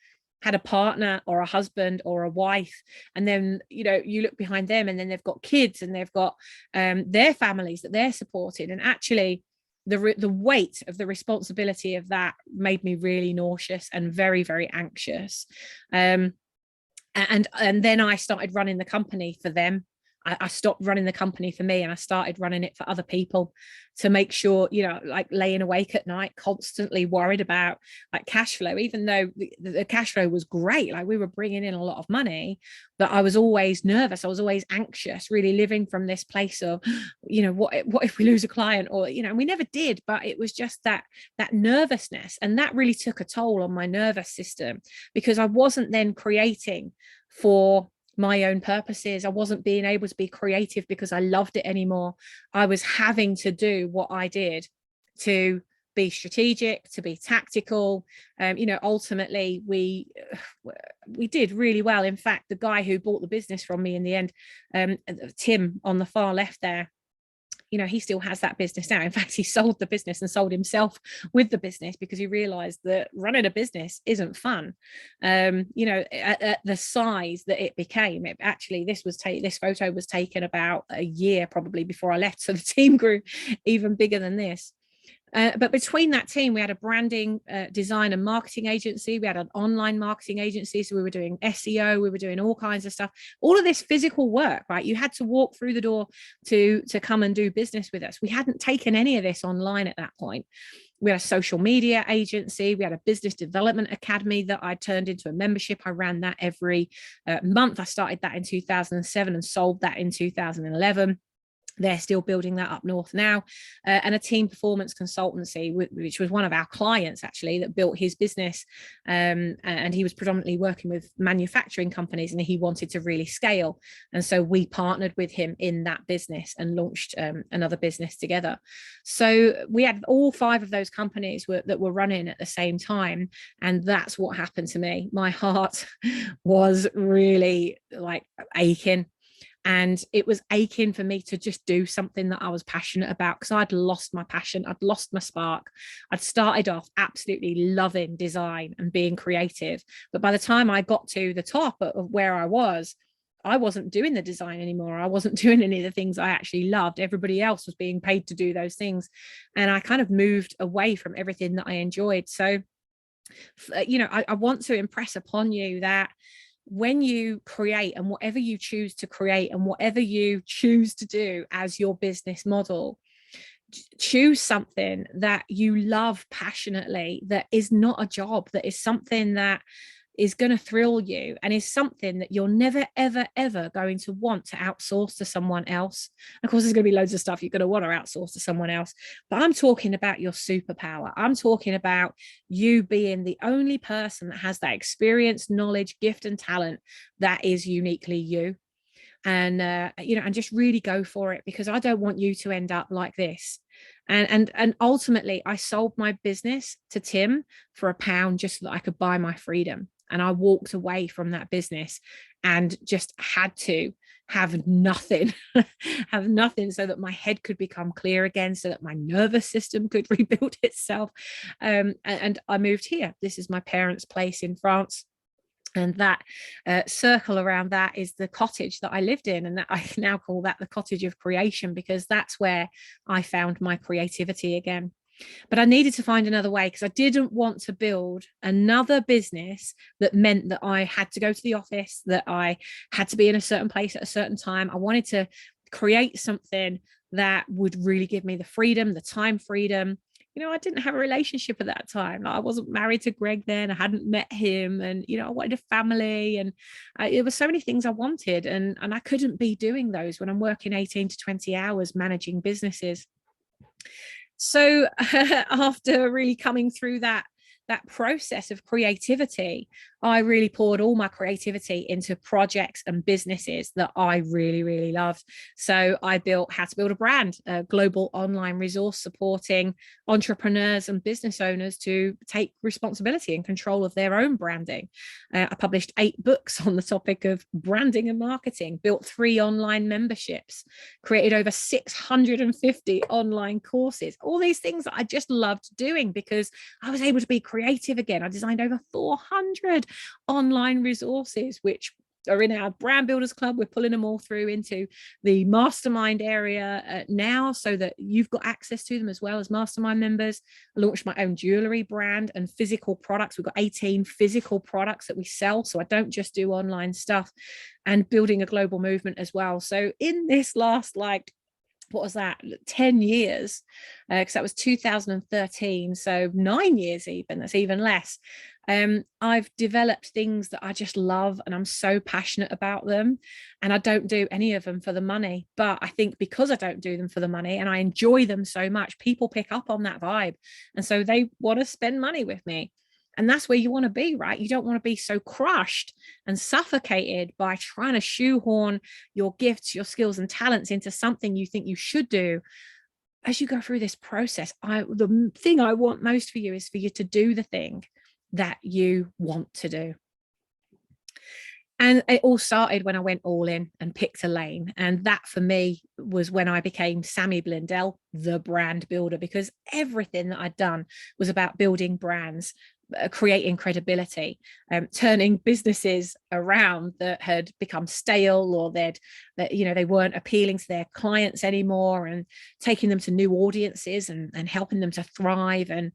had a partner or a husband or a wife, and then you know you look behind them and then they've got kids and they've got their families that they're supporting, and actually the weight of the responsibility of that made me really nauseous and very, very anxious. And then I started running the company for them. I stopped running the company for me and I started running it for other people, to make sure, you know, like laying awake at night, constantly worried about like cash flow, even though the cash flow was great. Like we were bringing in a lot of money, but I was always nervous. I was always anxious, really living from this place of, you know, what if we lose a client, or, you know, and we never did, but it was just that nervousness. And that really took a toll on my nervous system, because I wasn't then creating for my own purposes. I wasn't being able to be creative because I loved it anymore. I was having to do what I did to be strategic, to be tactical. You know, ultimately we did really well. In fact, the guy who bought the business from me in the end, Tim on the far left there, you know, he still has that business now. In fact, he sold the business and sold himself with the business, because he realized that running a business isn't fun. You know, at the size that it became, it actually, this photo was taken about a year probably before I left. So the team grew even bigger than this. But between that team, we had a branding, design and marketing agency. We had an online marketing agency. So we were doing SEO, we were doing all kinds of stuff, all of this physical work, right? You had to walk through the door to come and do business with us. We hadn't taken any of this online at that point. We had a social media agency. We had a business development academy that I turned into a membership. I ran that every month. I started that in 2007 and sold that in 2011. They're still building that up north now. And a team performance consultancy, which was one of our clients actually that built his business. And he was predominantly working with manufacturing companies and he wanted to really scale. And so we partnered with him in that business and launched another business together. So we had all 5 of those companies that were running at the same time. And that's what happened to me. My heart was really like aching. And it was aching for me to just do something that I was passionate about, because I'd lost my passion. I'd lost my spark. I'd started off absolutely loving design and being creative. But by the time I got to the top of where I wasn't doing the design anymore. I wasn't doing any of the things I actually loved. Everybody else was being paid to do those things. And I kind of moved away from everything that I enjoyed. So, I want to impress upon you that when you create, and whatever you choose to create and whatever you choose to do as your business model, choose something that you love passionately, that is not a job, that is something that is going to thrill you and is something that you're never, ever, ever going to want to outsource to someone else. Of course, there's going to be loads of stuff you're going to want to outsource to someone else, but I'm talking about your superpower. I'm talking about you being the only person that has that experience, knowledge, gift, and talent that is uniquely you. And and just really go for it, because I don't want you to end up like this. And ultimately, I sold my business to Tim for £1 just so that I could buy my freedom. And I walked away from that business and just had to have nothing, have nothing, so that my head could become clear again, so that my nervous system could rebuild itself. And I moved here. This is my parents' place in France. And that circle around that is the cottage that I lived in, and that I now call that the cottage of creation, because that's where I found my creativity again. But I needed to find another way, because I didn't want to build another business that meant that I had to go to the office, that I had to be in a certain place at a certain time. I wanted to create something that would really give me the freedom, the time freedom. I didn't have a relationship at that time. I wasn't married to Greg then. I hadn't met him, and I wanted a family, and there were so many things I wanted, and I couldn't be doing those when I'm working 18 to 20 hours managing businesses. So after really coming through that process of creativity, I really poured all my creativity into projects and businesses that I really, really loved. So I built How to Build a Brand, a global online resource supporting entrepreneurs and business owners to take responsibility and control of their own branding. I published 8 books on the topic of branding and marketing, built 3 online memberships, created over 650 online courses, all these things that I just loved doing because I was able to be creative again. I designed over 400 online resources, which are in our Brand Builders Club. We're pulling them all through into the mastermind area now, so that you've got access to them as well as mastermind members. I launched my own jewelry brand and physical products. We've got 18 physical products that we sell, so I don't just do online stuff, and building a global movement as well. So in this last, what was that, 10 years, because that was 2013, so 9 years even, that's even less. I've developed things that I just love, and I'm so passionate about them, and I don't do any of them for the money. But I think because I don't do them for the money and I enjoy them so much, people pick up on that vibe, and so they want to spend money with me. And that's where you want to be, right? You don't want to be so crushed and suffocated by trying to shoehorn your gifts, your skills and talents into something you think you should do. As you go through this process, the thing I want most for you is for you to do the thing that you want to do. And it all started when I went all in and picked a lane. And that for me was when I became Sammy Blindell, the brand builder, because everything that I'd done was about building brands, creating credibility, turning businesses around that had become stale, or they weren't appealing to their clients anymore, and taking them to new audiences and helping them to thrive, and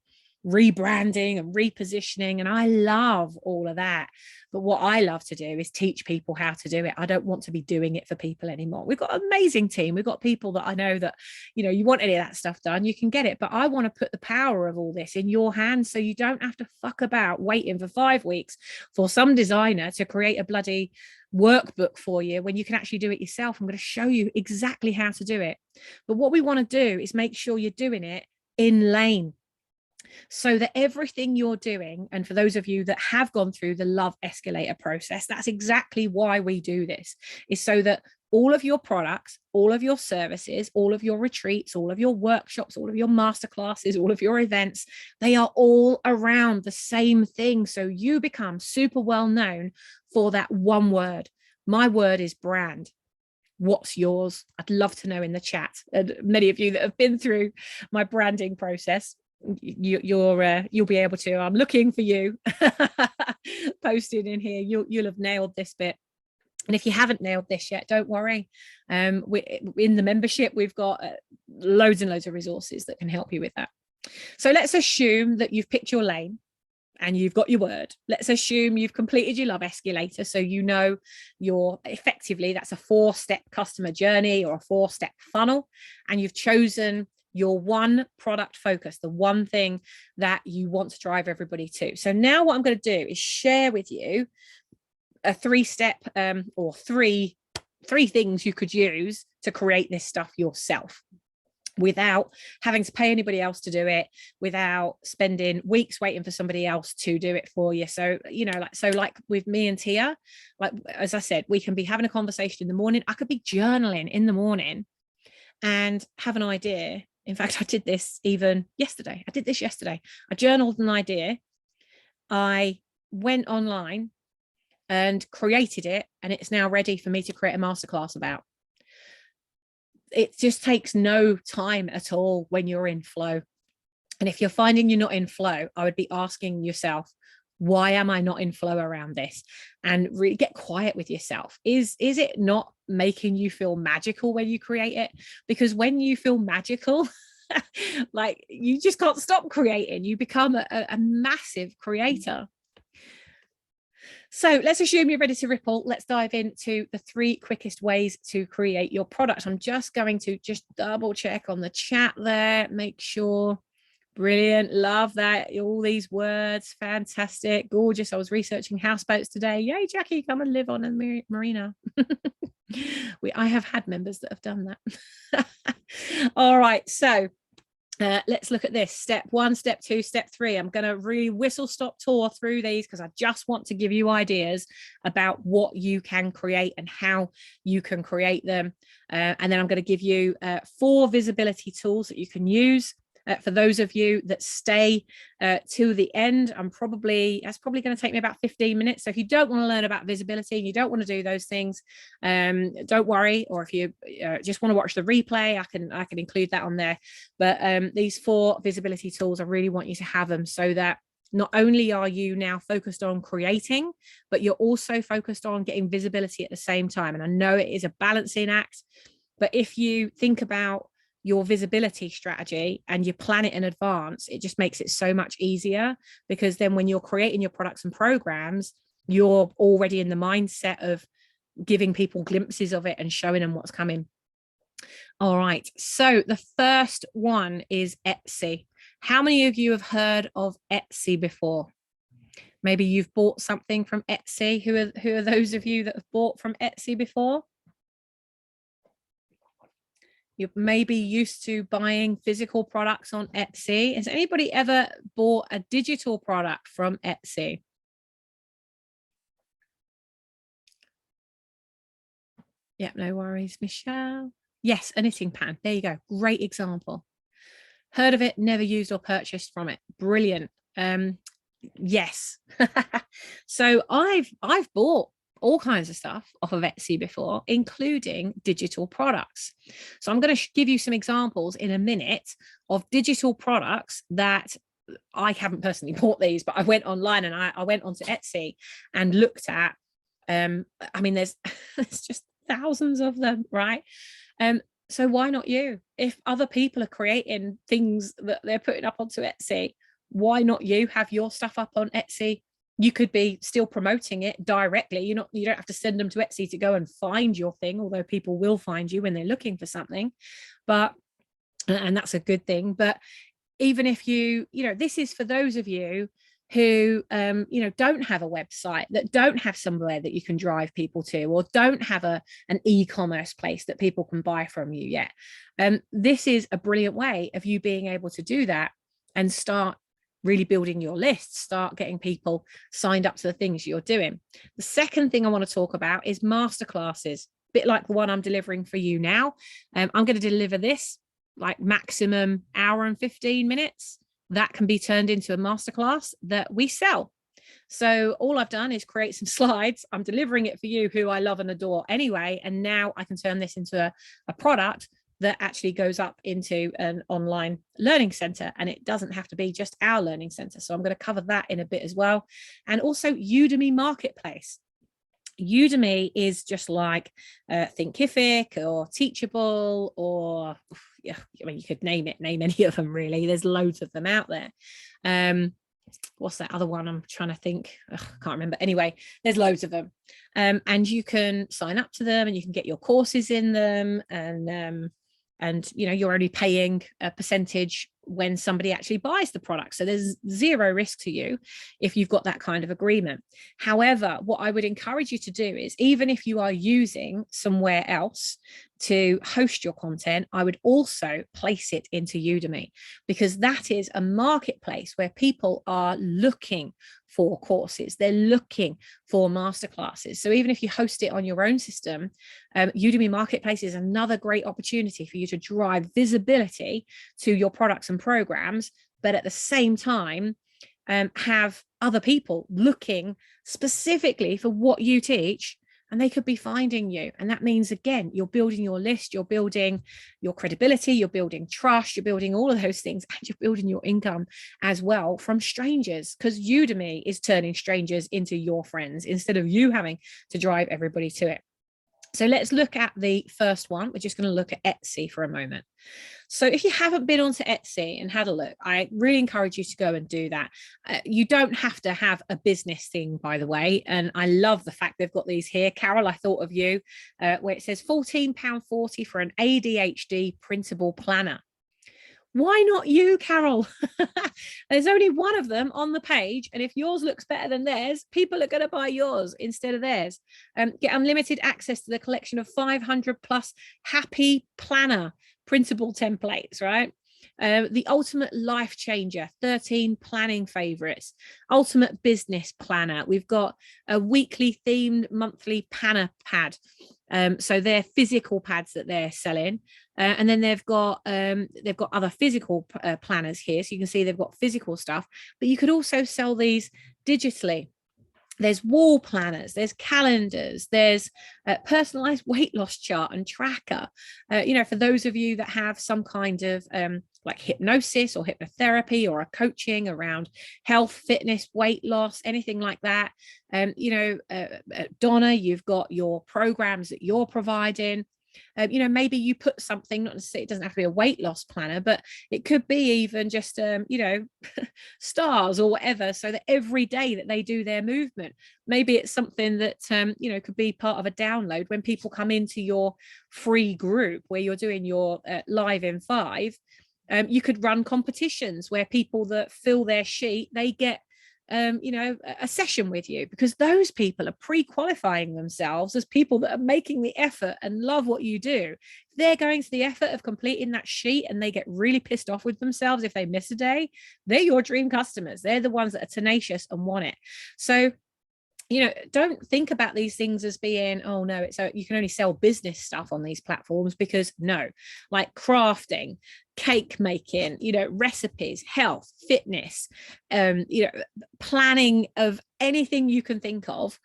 rebranding and repositioning. And I love all of that. But what I love to do is teach people how to do it. I don't want to be doing it for people anymore. We've got an amazing team. We've got people that I know that, you want any of that stuff done, you can get it. But I want to put the power of all this in your hands, so you don't have to fuck about waiting for 5 weeks for some designer to create a bloody workbook for you when you can actually do it yourself. I'm going to show you exactly how to do it. But what we want to do is make sure you're doing it in lane, so that everything you're doing, and for those of you that have gone through the love escalator process, that's exactly why we do this, is so that all of your products, all of your services, all of your retreats, all of your workshops, all of your masterclasses, all of your events, they are all around the same thing. So you become super well known for that one word. My word is brand. What's yours? I'd love to know in the chat. And many of you that have been through my branding process, you'll be able to. I'm looking for you posted in here. You'll have nailed this bit. And if you haven't nailed this yet, don't worry. In the membership, we've got loads and loads of resources that can help you with that. So let's assume that you've picked your lane and you've got your word. Let's assume you've completed your love escalator. So you're effectively, that's a 4-step customer journey or a 4-step funnel. And you've chosen your one product focus, the one thing that you want to drive everybody to. So now what I'm going to do is share with you a 3-step or three things you could use to create this stuff yourself, without having to pay anybody else to do it, without spending weeks waiting for somebody else to do it for you. So, like with me and Tia, like, as I said, we can be having a conversation in the morning. I could be journaling in the morning and have an idea. In fact, I did this even yesterday. I journaled an idea. I went online and created it, and it's now ready for me to create a masterclass about. It just takes no time at all when you're in flow. And if you're finding you're not in flow, I would be asking yourself, why am I not in flow around this? And really get quiet with yourself. Is it not making you feel magical when you create it? Because when you feel magical, like, you just can't stop creating. You become a massive creator. So let's assume you're ready to ripple. Let's dive into the 3 quickest ways to create your product. I'm just going to double check on the chat there, make sure. Brilliant. Love that. All these words. Fantastic. Gorgeous. I was researching houseboats today. Yay, Jackie, come and live on a marina. I have had members that have done that. All right. So let's look at this. Step 1, step 2, step 3. I'm going to really whistle stop tour through these because I just want to give you ideas about what you can create and how you can create them. And then I'm going to give you 4 visibility tools that you can use. For those of you that stay to the end, that's probably going to take me about 15 minutes. So if you don't want to learn about visibility and you don't want to do those things, don't worry. Or if you just want to watch the replay, I can include that on there. But these 4 visibility tools, I really want you to have them, so that not only are you now focused on creating, but you're also focused on getting visibility at the same time. And I know it is a balancing act, but if you think about your visibility strategy and you plan it in advance, it just makes it so much easier, because then when you're creating your products and programs, you're already in the mindset of giving people glimpses of it and showing them what's coming. All right, so the first one is Etsy. How many of you have heard of Etsy before? Maybe you've bought something from Etsy. Who are those of you that have bought from Etsy before? You're maybe used to buying physical products on Etsy. Has anybody ever bought a digital product from Etsy? Yeah, no worries, Michelle. Yes, a knitting pan. There you go. Great example. Heard of it, never used or purchased from it. Brilliant. Yes. So I've bought all kinds of stuff off of Etsy before, including digital products. So I'm going to give you some examples in a minute of digital products that I haven't personally bought these, but I went online and I went onto Etsy and looked at, I mean, there's there's just thousands of them, right? So why not you? If other people are creating things that they're putting up onto Etsy, why not you have your stuff up on Etsy? You could be still promoting it directly. You don't have to send them to Etsy to go and find your thing, although people will find you when they're looking for something. But, and that's a good thing. But even if this is for those of you who don't have a website, that don't have somewhere that you can drive people to, or don't have an e-commerce place that people can buy from you yet. This is a brilliant way of you being able to do that and start really building your list, start getting people signed up to the things you're doing. The second thing I want to talk about is masterclasses, a bit like the one I'm delivering for you now. I'm going to deliver this like maximum hour and 15 minutes. That can be turned into a masterclass that we sell. So all I've done is create some slides. I'm delivering it for you, who I love and adore anyway. And now I can turn this into a product that actually goes up into an online learning center. And it doesn't have to be just our learning center. So I'm going to cover that in a bit as well. And also Udemy Marketplace. Udemy is just like Thinkific or Teachable, or I mean, you could name any of them really. There's loads of them out there. What's that other one? I'm trying to think. I can't remember. Anyway, there's loads of them. And you can sign up to them and you can get your courses in them. And you're only paying a percentage when somebody actually buys the product. So there's zero risk to you if you've got that kind of agreement. However, what I would encourage you to do is, even if you are using somewhere else to host your content, I would also place it into Udemy, because that is a marketplace where people are looking for courses. They're looking for masterclasses. So even if you host it on your own system, Udemy Marketplace is another great opportunity for you to drive visibility to your products and programs, but at the same time, have other people looking specifically for what you teach, and they could be finding you. And that means, again, you're building your list, you're building your credibility, you're building trust, you're building all of those things, and you're building your income as well from strangers, because Udemy is turning strangers into your friends instead of you having to drive everybody to it. So let's look at the first one. We're just going to look at Etsy for a moment. So if you haven't been onto Etsy and had a look, I really encourage you to go and do that. You don't have to have a business thing, by the way. And I love the fact they've got these here. Carol, I thought of you, where it says £14.40 for an ADHD printable planner. Why not you, Carol? There's only one of them on the page. And if yours looks better than theirs, people are going to buy yours instead of theirs. Get unlimited access to the collection of 500 plus happy planner printable templates, right? The ultimate life changer, 13 planning favorites, ultimate business planner. We've got a weekly themed monthly planner pad. So they're physical pads that they're selling. And then they've got other physical planners here. So you can see they've got physical stuff, but you could also sell these digitally. There's wall planners, there's calendars, there's a personalized weight loss chart and tracker. For those of you that have some kind of like hypnosis or hypnotherapy or a coaching around health, fitness, weight loss, anything like that. Donna, you've got your programs that you're providing. Maybe you put something, not necessarily, it doesn't have to be a weight loss planner, but it could be even just, stars or whatever, so that every day that they do their movement, maybe it's something that, could be part of a download when people come into your free group where you're doing your live in 5. You could run competitions where people that fill their sheet, they get a session with you, because those people are pre-qualifying themselves as people that are making the effort and love what you do. They're going to the effort of completing that sheet and they get really pissed off with themselves if they miss a day. They're your dream customers. They're the ones that are tenacious and want it. So don't think about these things as being, oh no, you can only sell business stuff on these platforms, because no, like crafting, cake making, recipes, health, fitness, planning of anything you can think of,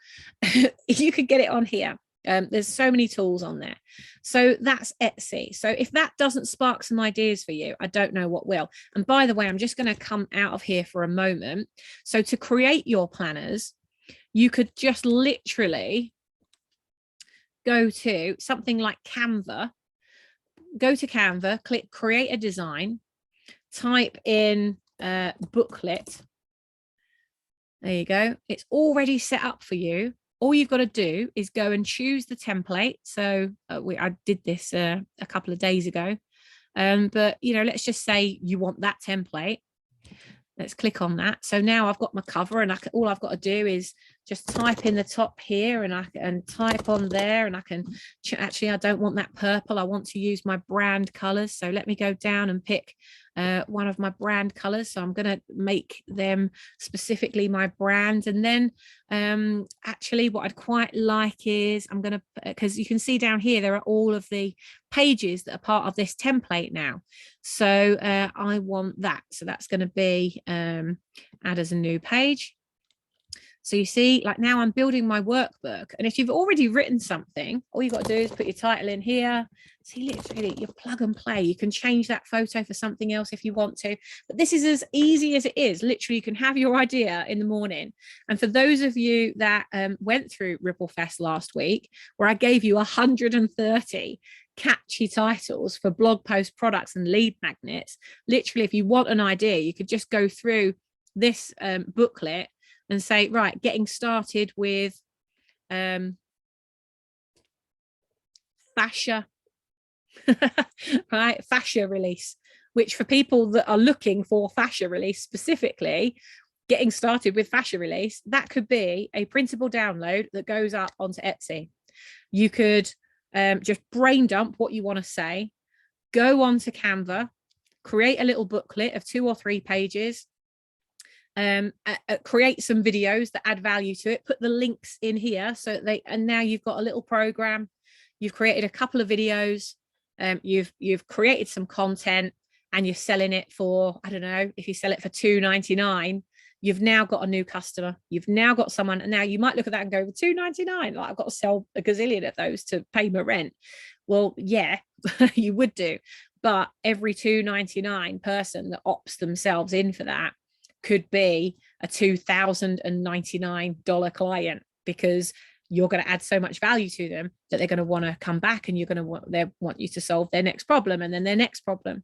you could get it on here. There's so many tools on there. So that's Etsy. So if that doesn't spark some ideas for you, I don't know what will. And by the way, I'm just going to come out of here for a moment. So to create your planners, you could just literally go to something like Canva, go to Canva, click create a design, type in booklet. There you go. It's already set up for you. All you've got to do is go and choose the template. So I did this a couple of days ago. But, you know, let's just say you want that template. Let's click on that. So now I've got my cover, and all I've got to do is just type in the top here, and I can type on there, and I can actually, I don't want that purple. I want to use my brand colors. So let me go down and pick one of my brand colors. So I'm going to make them specifically my brand. And then actually what I'd quite like is I'm going to, because you can see down here, there are all of the pages that are part of this template now. So I want that. So that's going to be add as a new page. So you see, like now I'm building my workbook. And if you've already written something, all you've got to do is put your title in here. See, literally, you plug and play. You can change that photo for something else if you want to. But this is as easy as it is. Literally, you can have your idea in the morning. And for those of you that went through Ripple Fest last week, where I gave you 130 catchy titles for blog post products and lead magnets, literally, if you want an idea, you could just go through this booklet and say, right, getting started with fascia, right? Fascia release, which for people that are looking for fascia release specifically, getting started with fascia release, that could be a printable download that goes up onto Etsy. You could just brain dump what you want to say, go onto Canva, create a little booklet of 2 or 3 pages, create some videos that add value to it, put the links in here so and now you've got a little program, you've created a couple of videos, you've created some content, and you're selling it for, I don't know, if you sell it for $2.99, you've now got a new customer, you've now got someone, and now you might look at that and go, $2.99, like I've got to sell a gazillion of those to pay my rent. Well, yeah, you would do, but every $2.99 person that opts themselves in for that could be a $2,099 client, because you're going to add so much value to them that they're going to want to come back, and you're going to want you to solve their next problem, and then their next problem.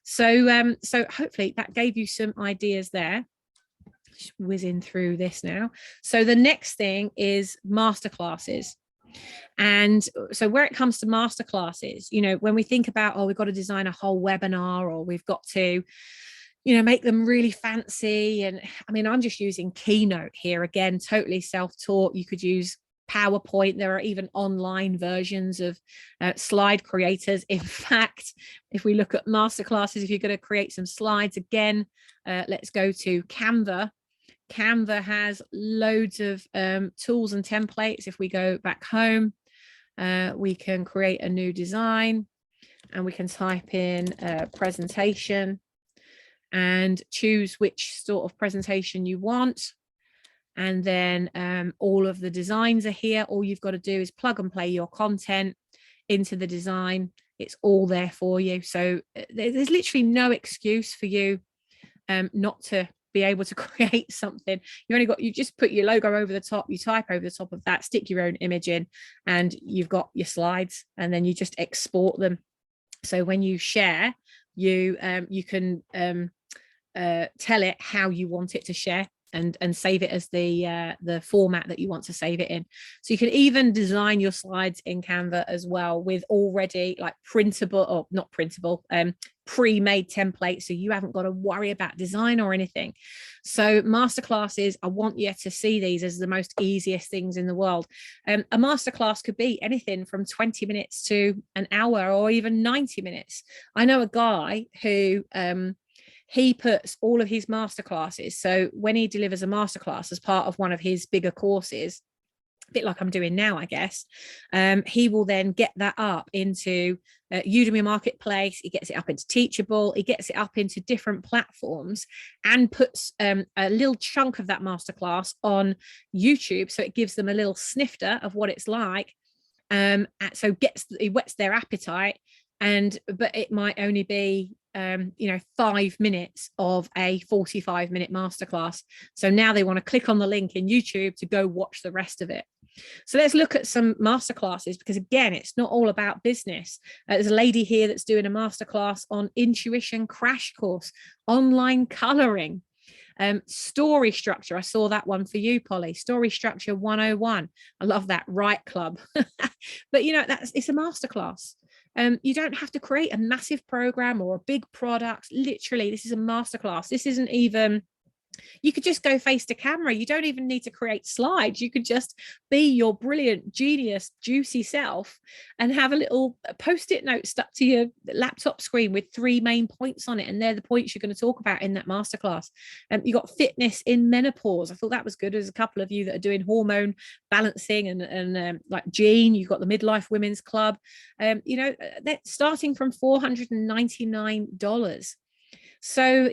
So so hopefully that gave you some ideas there. Just whizzing through this now. So the next thing is masterclasses. And so where it comes to masterclasses, you know, when we think about, oh, we've got to design a whole webinar, or we've got to, you know, make them really fancy. And I mean, I'm just using Keynote here again, totally self-taught. You could use PowerPoint. There are even online versions of slide creators. In fact, if we look at masterclasses, if you're going to create some slides again, let's go to Canva. Canva has loads of tools and templates. If we go back home, we can create a new design, and we can type in presentation and choose which sort of presentation you want. And then all of the designs are here. All you've got to do is plug and play your content into the design. It's all there for you. So there's literally no excuse for you not to be able to create something. You just put your logo over the top, you type over the top of that, stick your own image in, and you've got your slides, and then you just export them. So when you share, you can tell it how you want it to share, and save it as the format that you want to save it in. So you can even design your slides in Canva as well, with already like printable, or not printable, pre-made templates, so you haven't got to worry about design or anything. So masterclasses, I want you to see these as the most easiest things in the world. A masterclass could be anything from 20 minutes to an hour, or even 90 minutes. I know a guy who he puts all of his masterclasses, so when he delivers a masterclass as part of one of his bigger courses, a bit like I'm doing now, I guess, he will then get that up into Udemy Marketplace. He gets it up into Teachable. He gets it up into different platforms, and puts a little chunk of that masterclass on YouTube. So it gives them a little snifter of what it's like. So it whets their appetite, but it might only be 5 minutes of a 45-minute masterclass. So now they want to click on the link in YouTube to go watch the rest of it. So let's look at some masterclasses, because again, it's not all about business. There's a lady here that's doing a masterclass on intuition crash course, online coloring, story structure. I saw that one for you, Polly. Story structure 101. I love that. Right Club. But it's a masterclass. You don't have to create a massive program or a big product. Literally, this is a masterclass. This isn't even, you could just go face to camera. You don't even need to create slides. You could just be your brilliant, genius, juicy self and have a little post-it note stuck to your laptop screen with 3 main points on it. And they're the points you're going to talk about in that masterclass. You got fitness in menopause. I thought that was good. There's a couple of you that are doing hormone balancing and like Jean, you've got the Midlife Women's Club. They're starting from $499. So,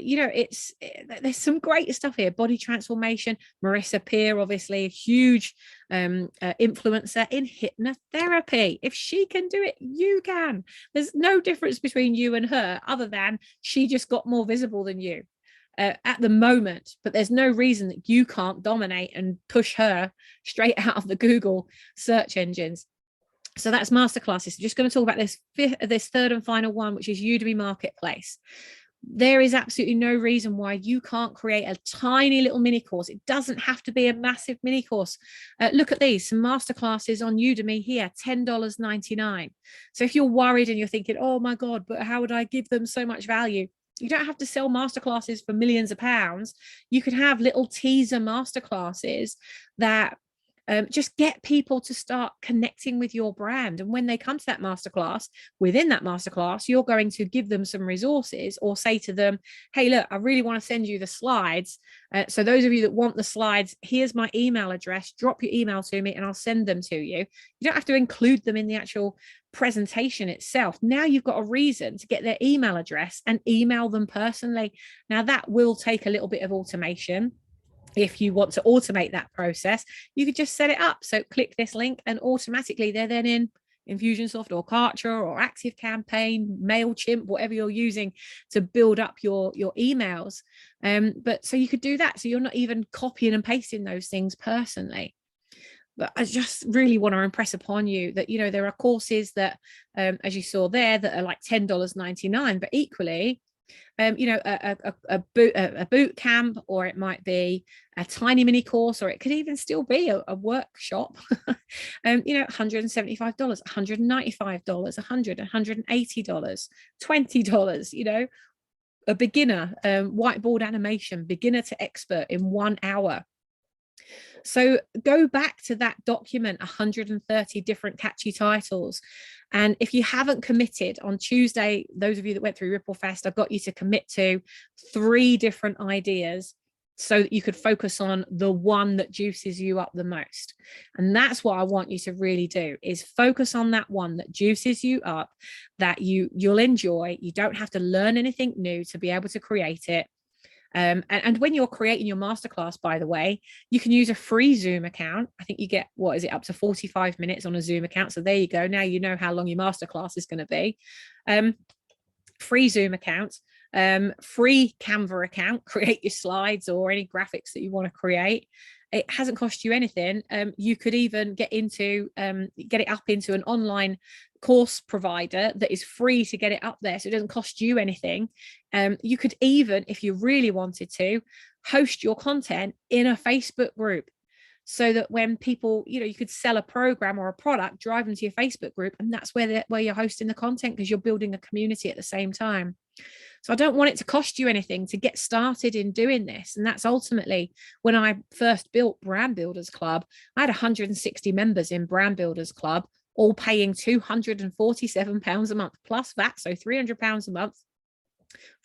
there's some great stuff here. Body transformation. Marissa Peer, obviously a huge influencer in hypnotherapy. If she can do it, you can. There's no difference between you and her other than she just got more visible than you at the moment. But there's no reason that you can't dominate and push her straight out of the Google search engines. So that's masterclasses. I'm just going to talk about this third and final one, which is Udemy Marketplace. There is absolutely no reason why you can't create a tiny little mini course. It doesn't have to be a massive mini course. Look at these, some masterclasses on Udemy here, $10.99. So if you're worried and you're thinking, oh my God, but how would I give them so much value? You don't have to sell masterclasses for millions of pounds. You could have little teaser masterclasses that just get people to start connecting with your brand. And when they come to that masterclass, within that masterclass, you're going to give them some resources or say to them, hey, look, I really want to send you the slides. So those of you that want the slides, here's my email address, drop your email to me and I'll send them to you. You don't have to include them in the actual presentation itself. Now you've got a reason to get their email address and email them personally. Now that will take a little bit of automation. If you want to automate that process, you could just set it up. So click this link and automatically they're then in Infusionsoft or Kartra or ActiveCampaign, MailChimp, whatever you're using to build up your emails. But so you could do that. So you're not even copying and pasting those things personally. But I just really want to impress upon you that, there are courses that, as you saw there, that are like $10.99, but equally, a boot camp, or it might be a tiny mini course, or it could even still be a workshop. $175, $195, $100, $180, $20. A beginner whiteboard animation, beginner to expert in 1 hour. So go back to that document, 130 different catchy titles. And if you haven't committed on Tuesday, those of you that went through Ripple Fest, I've got you to commit to 3 different ideas so that you could focus on the one that juices you up the most. And that's what I want you to really do, is focus on that one that juices you up, that you'll enjoy. You don't have to learn anything new to be able to create it. And when you're creating your masterclass, by the way, you can use a free Zoom account. I think you get, up to 45 minutes on a Zoom account. So there you go. Now you know how long your masterclass is going to be. Free Zoom account, free Canva account, create your slides or any graphics that you want to create. It hasn't cost you anything. You could even get it up into an online course provider that is free to get it up there, so it doesn't cost you anything. You could even, if you really wanted to, host your content in a Facebook group, so that when people, you could sell a program or a product, drive them to your Facebook group, and that's where you're hosting the content, because you're building a community at the same time. So I don't want it to cost you anything to get started in doing this. And that's ultimately, when I first built Brand Builders Club, I had 160 members in Brand Builders Club, all paying £247 a month plus VAT, so £300 a month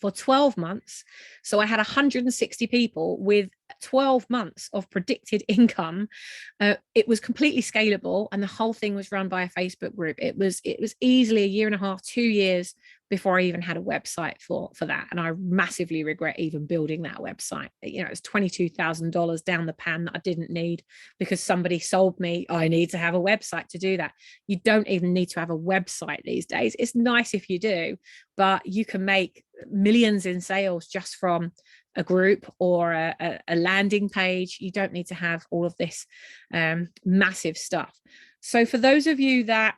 for 12 months. So I had 160 people with 12 months of predicted income. It was completely scalable, and the whole thing was run by a Facebook group. It was easily 1.5 years, 2 years before I even had a website for that. And I massively regret even building that website. You know, it was $22,000 down the pan that I didn't need because somebody sold me, I need to have a website to do that. You don't even need to have a website these days. It's nice if you do, but you can make millions in sales just from a group or a landing page. You don't need to have all of this massive stuff. So for those of you that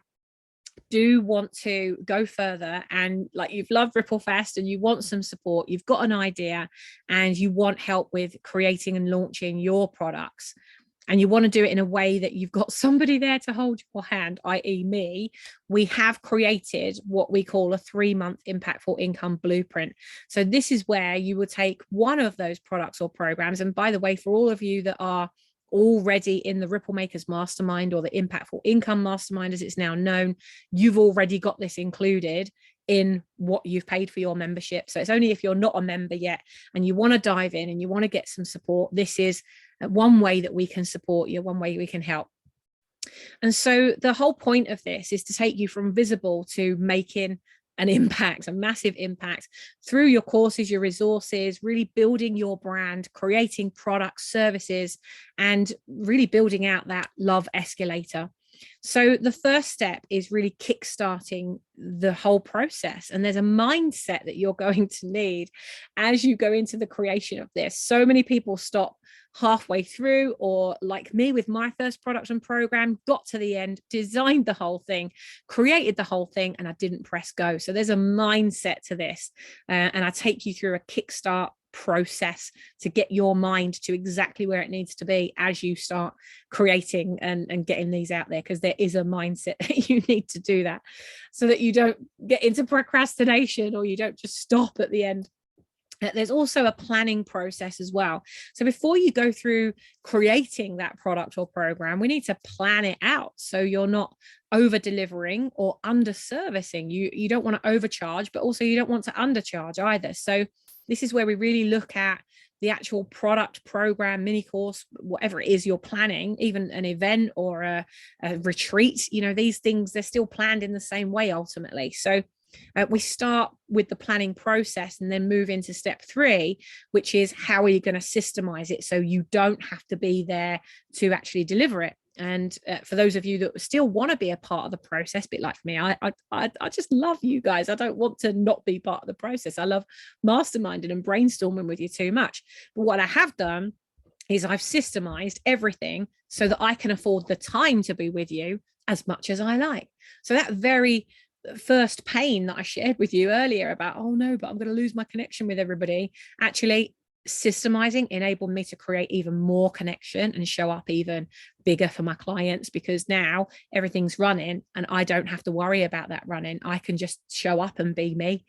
do want to go further and like you've loved Ripple Fest and you want some support, you've got an idea and you want help with creating and launching your products, and you want to do it in a way that you've got somebody there to hold your hand, i.e. me, we have created what we call a 3-month impactful income blueprint. So this is where you will take one of those products or programs. And by the way, for all of you that are already in the Ripple Makers Mastermind or the Impactful Income Mastermind, as it's now known, you've already got this included in what you've paid for your membership. So it's only if you're not a member yet and you want to dive in and you want to get some support, this is one way that we can support you, one way we can help. And so the whole point of this is to take you from visible to making an impact, a massive impact through your courses, your resources, really building your brand, creating products, services, and really building out that love escalator. So the first step is really kickstarting the whole process. And there's a mindset that you're going to need as you go into the creation of this. So many people stop halfway through, or like me with my first product and program, got to the end, designed the whole thing, created the whole thing, and I didn't press go. So there's a mindset to this. And I take you through a kickstart process to get your mind to exactly where it needs to be as you start creating and getting these out there, because there is a mindset that you need to do that so that you don't get into procrastination or you don't just stop at the end. There's also a planning process as well. So before you go through creating that product or program, we need to plan it out so you're not over delivering or under servicing. You don't want to overcharge, but also you don't want to undercharge either. So this is where we really look at the actual product, program, mini course, whatever it is you're planning, even an event or a retreat. You know, these things, they're still planned in the same way ultimately. So we start with the planning process and then move into step 3, which is how are you going to systemize it so you don't have to be there to actually deliver it. And for those of you that still want to be a part of the process, a bit like me, I just love you guys. I don't want to not be part of the process. I love masterminding and brainstorming with you too much. But what I have done is I've systemized everything so that I can afford the time to be with you as much as I like. So that very first pain that I shared with you earlier about, oh no, but I'm going to lose my connection with everybody, actually systemizing enabled me to create even more connection and show up even bigger for my clients, because now everything's running and I don't have to worry about that running. I can just show up and be me.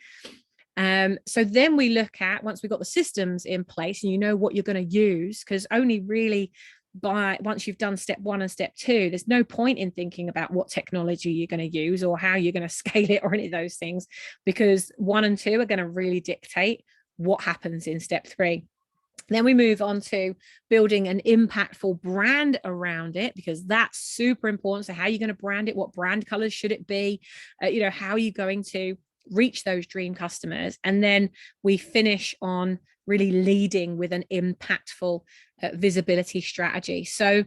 So then we look at, once we've got the systems in place and you know what you're going to use, because only really once you've done step 1 and step 2, there's no point in thinking about what technology you're going to use or how you're going to scale it or any of those things, because 1 and 2 are going to really dictate what happens in step 3. Then we move on to building an impactful brand around it, because that's super important. So how are you going to brand it? What brand colors should it be? How are you going to reach those dream customers? And then we finish on really leading with an impactful visibility strategy. So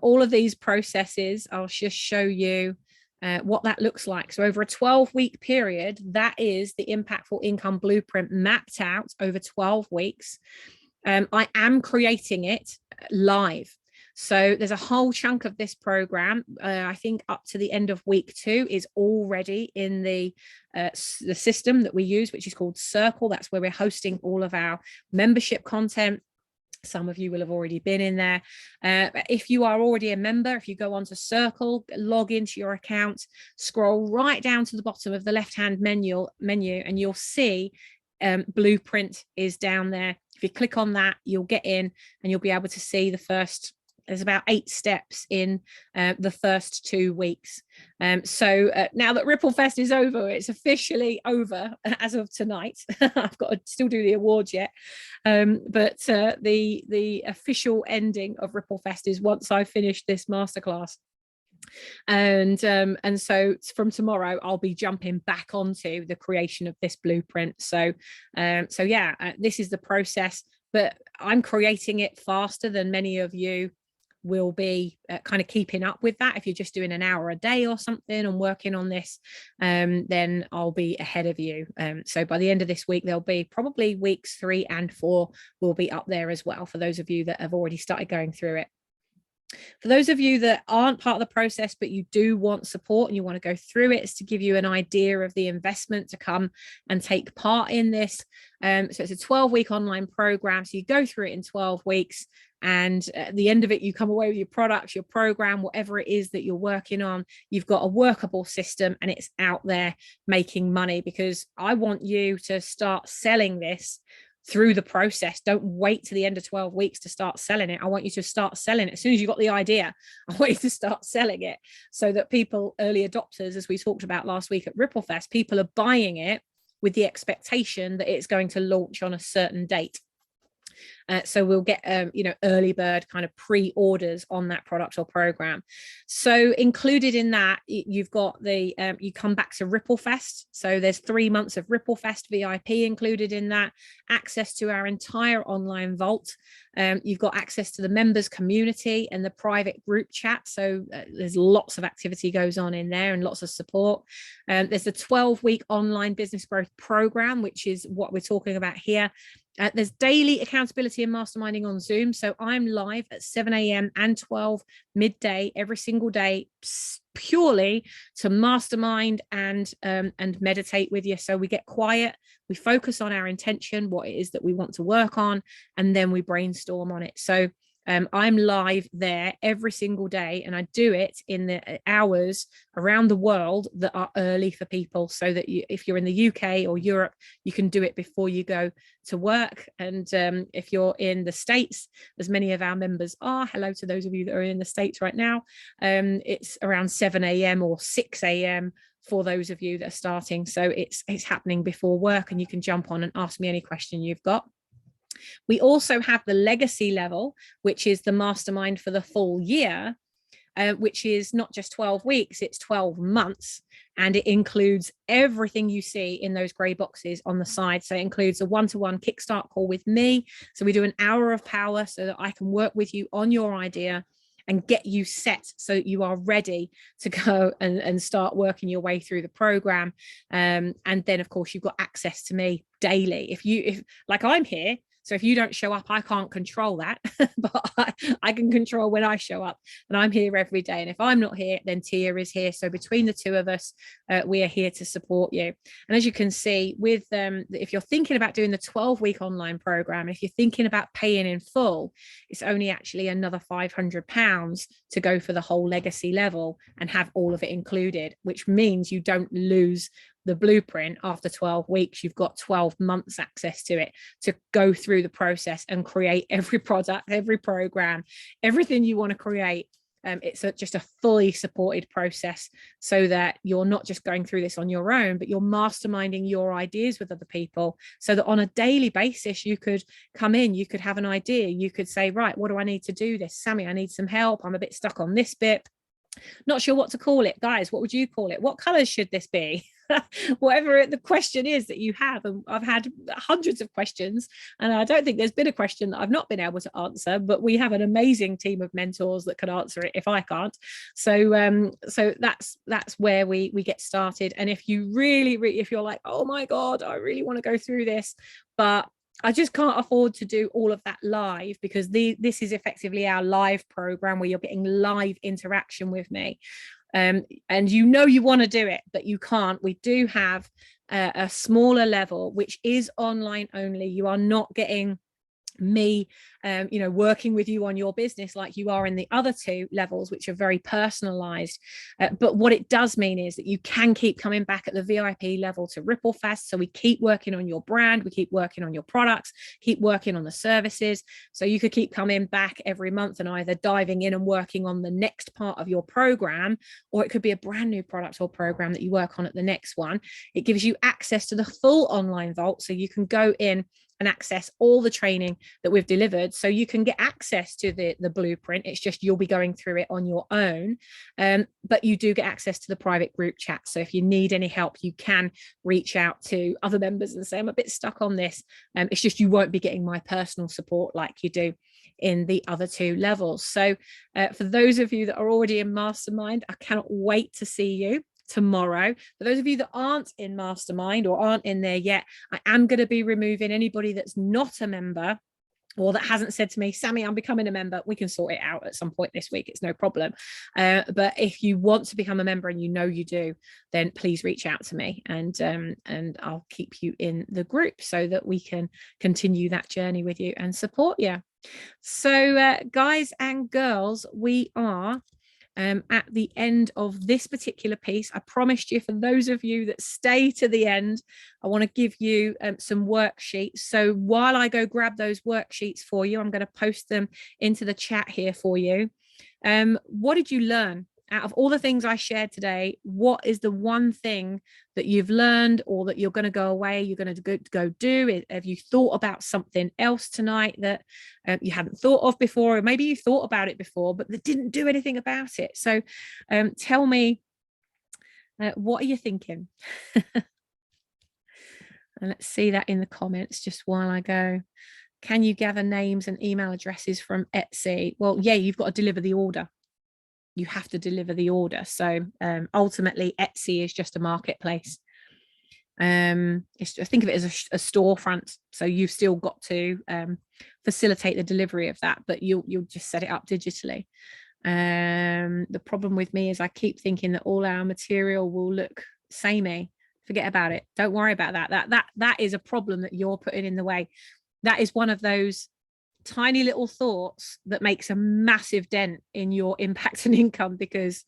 all of these processes, I'll just show you what that looks like. So over a 12-week period, that is the Impactful Income Blueprint mapped out over 12 weeks. I am creating it live. So there's a whole chunk of this program, I think up to the end of week 2 is already in the system that we use, which is called Circle. That's where we're hosting all of our membership content. Some of you will have already been in there. If you are already a member, if you go onto Circle, log into your account, scroll right down to the bottom of the left-hand menu, and you'll see Blueprint is down there. If you click on that, you'll get in and you'll be able to see there's about 8 steps in the first 2 weeks. So now that Ripple Fest is over, it's officially over as of tonight. I've got to still do the awards yet. But the official ending of Ripple Fest is once I finish this masterclass. And so from tomorrow I'll be jumping back onto the creation of this blueprint. So yeah, this is the process, but I'm creating it faster than many of you will be kind of keeping up with that. If you're just doing an hour a day or something and working on this, then I'll be ahead of you. So by the end of this week, there'll be probably weeks 3 and 4 will be up there as well, for those of you that have already started going through it. For those of you that aren't part of the process, but you do want support and you want to go through it, it's to give you an idea of the investment to come and take part in this. So it's a 12-week online program. So you go through it in 12 weeks. And at the end of it, you come away with your products, your program, whatever it is that you're working on. You've got a workable system and it's out there making money, because I want you to start selling this through the process. Don't wait to the end of 12 weeks to start selling it. I want you to start selling it as soon as you got the idea. I want you to start selling it so that people, early adopters, as we talked about last week at Ripple Fest, people are buying it with the expectation that it's going to launch on a certain date. So we'll get, early bird kind of pre-orders on that product or program. So included in that, you've got the, you come back to Ripple Fest. So there's 3 months of Ripple Fest VIP included in that, access to our entire online vault. You've got access to the members community and the private group chat. So there's lots of activity goes on in there and lots of support. There's a 12-week online business growth program, which is what we're talking about here. There's daily accountability and masterminding on Zoom. So I'm live at 7 a.m. and 12 midday every single day, purely to mastermind and meditate with you. So we get quiet, we focus on our intention, what it is that we want to work on, and then we brainstorm on it. So I'm live there every single day, and I do it in the hours around the world that are early for people, so that if you're in the UK or Europe, you can do it before you go to work. And if you're in the States, as many of our members are, hello to those of you that are in the States right now, it's around 7 a.m. or 6 a.m. for those of you that are starting. So it's happening before work, and you can jump on and ask me any question you've got. We also have the legacy level, which is the mastermind for the full year, which is not just 12 weeks, it's 12 months. And it includes everything you see in those gray boxes on the side. So it includes a one-to-one kickstart call with me. So we do an hour of power so that I can work with you on your idea and get you set so that you are ready to go and start working your way through the program. And then, of course, you've got access to me daily. If like I'm here, so if you don't show up, I can't control that, but I can control when I show up, and I'm here every day. And if I'm not here, then Tia is here. So between the two of us, we are here to support you. And as you can see, with if you're thinking about doing the 12-week online program, if you're thinking about paying in full, it's only actually another £500 to go for the whole legacy level and have all of it included, which means you don't lose the blueprint after 12 weeks. You've got 12 months access to it to go through the process and create every product, every program, everything you want to create. It's just a fully supported process, so that you're not just going through this on your own, but you're masterminding your ideas with other people, so that on a daily basis, you could come in, you could have an idea, you could say, right, what do I need to do this? Sammy, I need some help. I'm a bit stuck on this bit. Not sure what to call it. Guys, what would you call it? What colors should this be? Whatever the question is that you have. And I've had hundreds of questions, and I don't think there's been a question that I've not been able to answer, but we have an amazing team of mentors that can answer it if I can't. So so that's where we get started. And if you really, if you're like, oh my God, I really want to go through this, but I just can't afford to do all of that live, because this is effectively our live program where you're getting live interaction with me. And you want to do it, but you can't. We do have a smaller level, which is online only. You are not getting me working with you on your business like you are in the other two levels, which are very personalized. But what it does mean is that you can keep coming back at the VIP level to Ripple Fest. So we keep working on your brand, we keep working on your products, keep working on the services. So you could keep coming back every month and either diving in and working on the next part of your program, or it could be a brand new product or program that you work on at the next one. It gives you access to the full online vault, so you can go in and access all the training that we've delivered. So you can get access to the blueprint. It's just you'll be going through it on your own. But you do get access to the private group chat. So if you need any help, you can reach out to other members and say, I'm a bit stuck on this. It's just you won't be getting my personal support like you do in the other 2 levels. So for those of you that are already in Mastermind, I cannot wait to see you tomorrow. For those of you that aren't in Mastermind or aren't in there yet, I am going to be removing anybody that's not a member or that hasn't said to me, Sammy, I'm becoming a member. We can sort it out at some point this week. It's no problem. But if you want to become a member and you know you do, then please reach out to me and I'll keep you in the group so that we can continue that journey with you and support you. So guys and girls, we are at the end of this particular piece. I promised you, for those of you that stay to the end, I want to give you some worksheets. So while I go grab those worksheets for you, I'm going to post them into the chat here for you. What did you learn? Out of all the things I shared today, what is the one thing that you've learned or that you're going to go away, you're going to go do? Have you thought about something else tonight that you hadn't thought of before? Or maybe you thought about it before, but they didn't do anything about it. So tell me, what are you thinking? And let's see that in the comments just while I go. Can you gather names and email addresses from Etsy? Well, yeah, you've got to deliver the order. You have to deliver the order. So ultimately, Etsy is just a marketplace. Think of it as a storefront. So you've still got to facilitate the delivery of that, but you'll just set it up digitally. The problem with me is I keep thinking that all our material will look samey. Forget about it. Don't worry about that. That is a problem that you're putting in the way. That is one of those tiny little thoughts that makes a massive dent in your impact and income, because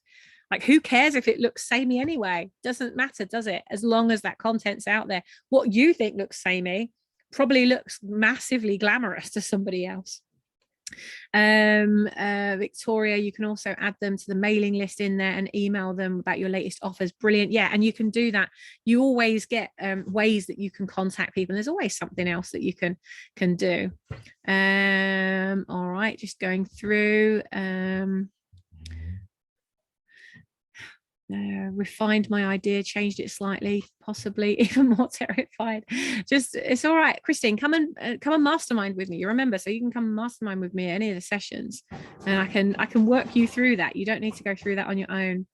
like, who cares if it looks samey anyway? Doesn't matter, does it? As long as that content's out there. What you think looks samey probably looks massively glamorous to somebody else. Victoria, you can also add them to the mailing list in there and email them about your latest offers. Brilliant. Yeah, and you can do that. You always get ways that you can contact people. There's always something else that you can do. All right, just going through. Refined my idea, changed it slightly, possibly even more terrified. Just, it's all right, Christine, come and mastermind with me. You remember, so you can come and mastermind with me at any of the sessions, and I can work you through that. You don't need to go through that on your own.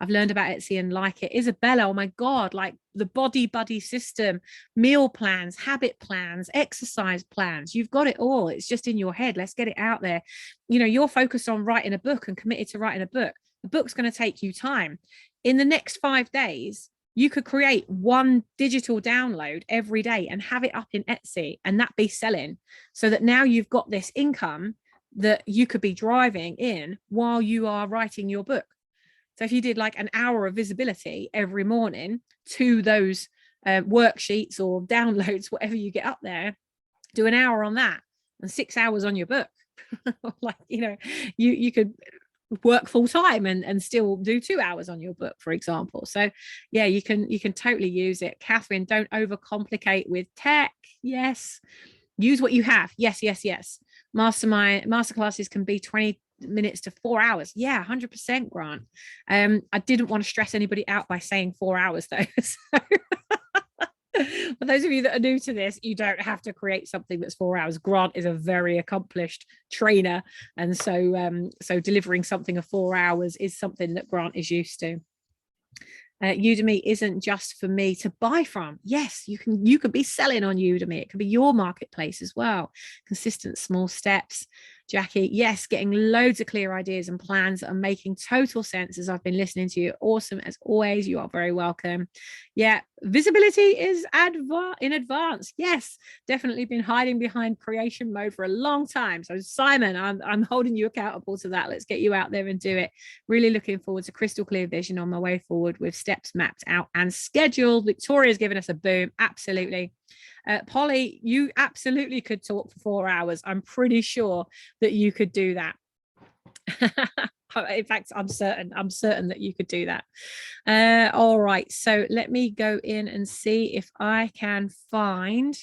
I've learned about Etsy and like it. Isabella, oh my God, like the body buddy system, meal plans, habit plans, exercise plans. You've got it all. It's just in your head. Let's get it out there. You know, you're focused on writing a book and committed to writing a book. The book's going to take you time. In the next 5 days, you could create one digital download every day and have it up in Etsy and that be selling, so that now you've got this income that you could be driving in while you are writing your book. So if you did like an hour of visibility every morning to those worksheets or downloads, whatever you get up there, do an hour on that and 6 hours on your book. Like, you know, you could work full time and still do 2 hours on your book, for example. So yeah, you can totally use it. Catherine, don't overcomplicate with tech. Yes, use what you have. Yes. Masterclasses can be 20 minutes to 4 hours. Yeah, 100%, Grant. I didn't want to stress anybody out by saying 4 hours though. So for those of you that are new to this, you don't have to create something that's 4 hours. Grant is a very accomplished trainer, and so delivering something of 4 hours is something that Grant is used to. Udemy isn't just for me to buy from. Yes, you could be selling on Udemy. It could be your marketplace as well. Consistent small steps. Jackie, yes, getting loads of clear ideas and plans that are making total sense as I've been listening to you. Awesome as always. You are very welcome. Yeah, visibility is in advance. Yes, definitely been hiding behind creation mode for a long time. So Simon, I'm holding you accountable to that. Let's get you out there and do it. Really looking forward to crystal clear vision on my way forward with steps mapped out and scheduled. Victoria's given us a boom. Absolutely. Polly, you absolutely could talk for 4 hours. I'm pretty sure that you could do that. In fact, I'm certain that you could do that. All right, so let me go in and see if I can find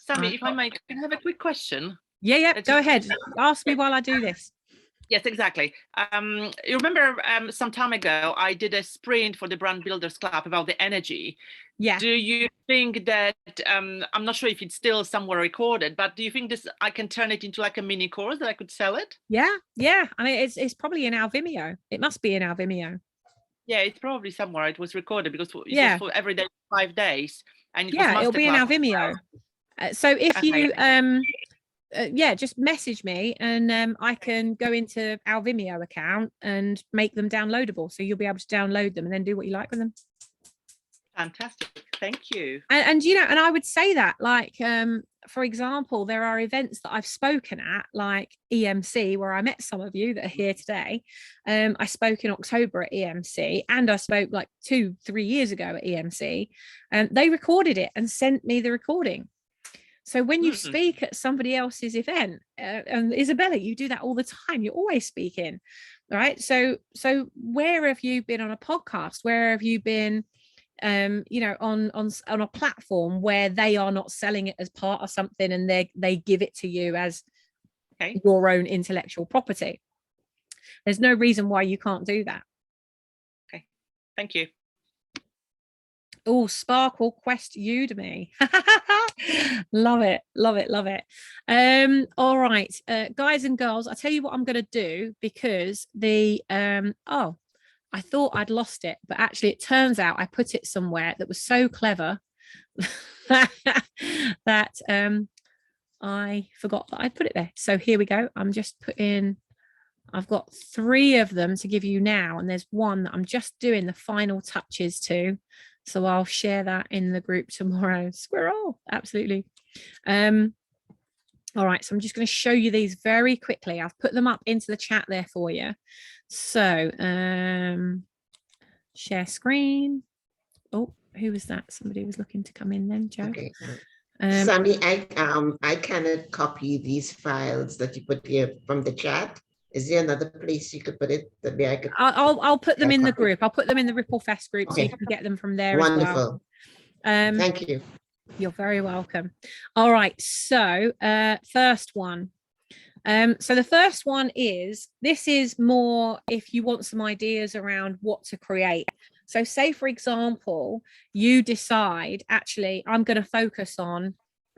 Sammy, if I may, can I have a quick question? Yeah, go ahead. Ask me while I do this. Yes, exactly. You remember some time ago, I did a sprint for the Brand Builders Club about the energy. Yeah. Do you think that, I'm not sure if it's still somewhere recorded, but do you think I can turn it into like a mini course that I could sell it? Yeah. I mean, it's probably in our Vimeo. It must be in our Vimeo. Yeah, it's probably somewhere. It was recorded because it was for every day, 5 days. And it'll be in our Vimeo. So if you just message me and I can go into our Vimeo account and make them downloadable, so you'll be able to download them and then do what you like with them. Fantastic, thank you. And you know, and I would say that, like, for example, there are events that I've spoken at, like EMC, where I met some of you that are here today. I spoke in October at EMC, and I spoke like 2-3 years ago at EMC, and they recorded it and sent me the recording. So when you speak at somebody else's event, and Isabella, you do that all the time. You're always speaking, right? So where have you been on a podcast? Where have you been, you know, on a platform where they are not selling it as part of something, and they give it to you as your own intellectual property? There's no reason why you can't do that. Okay, thank you. Oh, Sparkle Quest Udemy. Love it. All right, guys and girls, I'll tell you what I'm going to do, because the I thought I'd lost it, but actually it turns out I put it somewhere that was so clever that I forgot that I put it there. So here we go. I'm just I've got 3 of them to give you now, and there's one that I'm just doing the final touches to. So I'll share that in the group tomorrow. Squirrel, absolutely. All right, so I'm just going to show you these very quickly. I've put them up into the chat there for you. So share screen. Oh, who was that? Somebody was looking to come in then, Joe. Okay. Sammy, I cannot copy these files that you put here from the chat. Is there another place you could put it that I could? I'll put them in the group. I'll put them in the Ripple Fest group, so you can get them from there. Wonderful. As well. Thank you. You're very welcome. All right. So first one. So the first one this is more if you want some ideas around what to create. So say, for example, you decide, actually, I'm going to focus on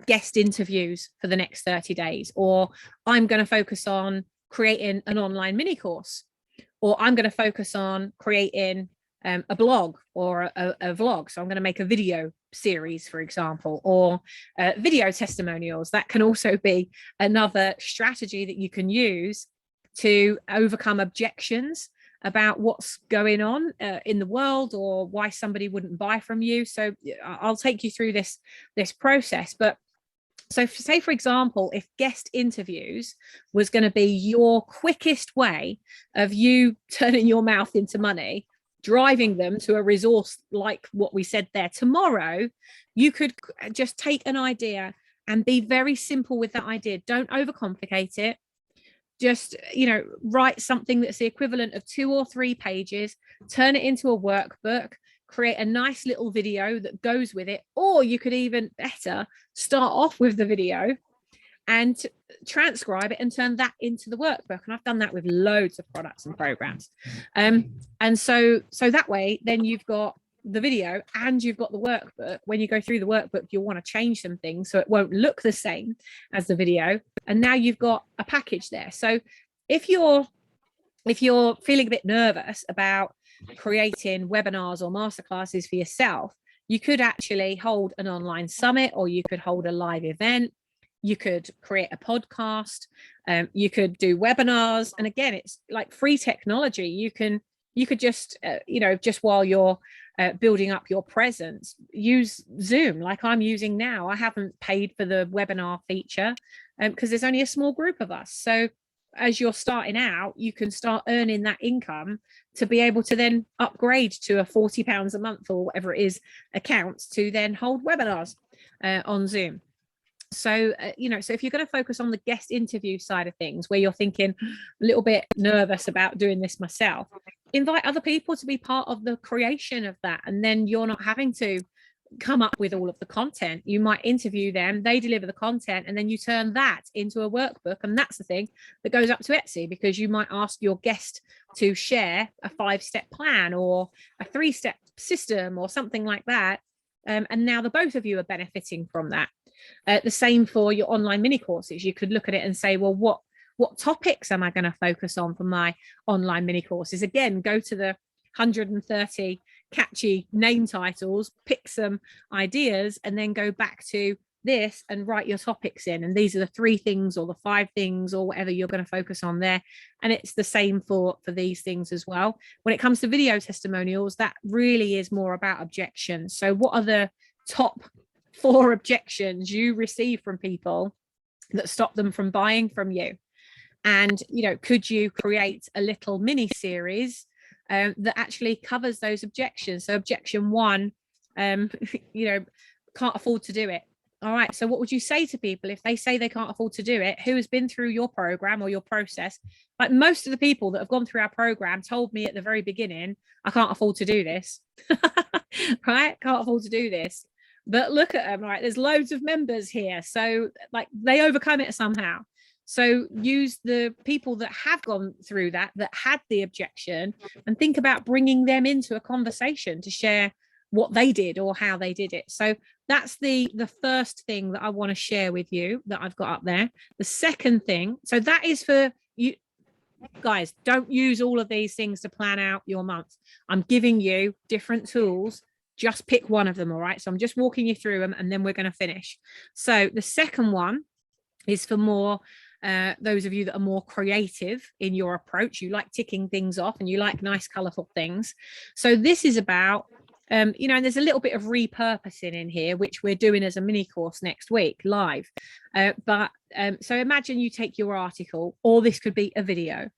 guest interviews for the next 30 days, or I'm going to focus on creating an online mini course, or I'm going to focus on creating a blog or a vlog. So I'm going to make a video series, for example, or video testimonials. That can also be another strategy that you can use to overcome objections about what's going on in the world, or why somebody wouldn't buy from you. So I'll take you through this process. But so say, for example, if guest interviews was going to be your quickest way of you turning your mouth into money, driving them to a resource like what we said there tomorrow, you could just take an idea and be very simple with that idea. Don't overcomplicate it. Just, you know, write something that's the equivalent of 2 or 3 pages, turn it into a workbook, create a nice little video that goes with it. Or you could even better start off with the video and transcribe it and turn that into the workbook. And I've done that with loads of products and programs. And so that way, then you've got the video and you've got the workbook. When you go through the workbook, you'll want to change some things so it won't look the same as the video. And now you've got a package there. So if you're feeling a bit nervous about creating webinars or masterclasses for yourself, you could actually hold an online summit, or you could hold a live event. You could create a podcast. You could do webinars. And again, it's like free technology. You could just, just while you're building up your presence, use Zoom like I'm using now. I haven't paid for the webinar feature because there's only a small group of us. So as you're starting out, you can start earning that income to be able to then upgrade to a £40 a month or whatever it is account to then hold webinars on Zoom. So, so if you're going to focus on the guest interview side of things, where you're thinking a little bit nervous about doing this myself, invite other people to be part of the creation of that. And then you're not having to come up with all of the content. You might interview them, they deliver the content, and then you turn that into a workbook. And that's the thing that goes up to Etsy, because you might ask your guest to share a 5-step plan or a 3-step system or something like that. And now the both of you are benefiting from that. The same for your online mini courses. You could look at it and say, well, what topics am I going to focus on for my online mini courses? Again, go to the 130 catchy name titles, pick some ideas, and then go back to this and write your topics in. And these are the 3 things or the 5 things or whatever you're going to focus on there. And it's the same for these things as well. When it comes to video testimonials, that really is more about objections. So what are the top 4 objections you receive from people that stop them from buying from you? And, you know, could you create a little mini series that actually covers those objections? So objection 1, you know, can't afford to do it. All right, so what would you say to people if they say they can't afford to do it, who has been through your program or your process? Like most of the people that have gone through our program told me at the very beginning, I can't afford to do this. Right, can't afford to do this. But look at them, right? There's loads of members here, so like they overcome it somehow. So use the people that have gone through that had the objection, and think about bringing them into a conversation to share what they did or how they did it. So that's the first thing that I want to share with you that I've got up there. The second thing, so that is for you guys, don't use all of these things to plan out your month. I'm giving you different tools. Just pick one of them. All right. So I'm just walking you through them and then we're going to finish. So the second one is for more those of you that are more creative in your approach. You like ticking things off and you like nice, colorful things. So this is about, you know, and there's a little bit of repurposing in here, which we're doing as a mini course next week live. So imagine you take your article, or this could be a video,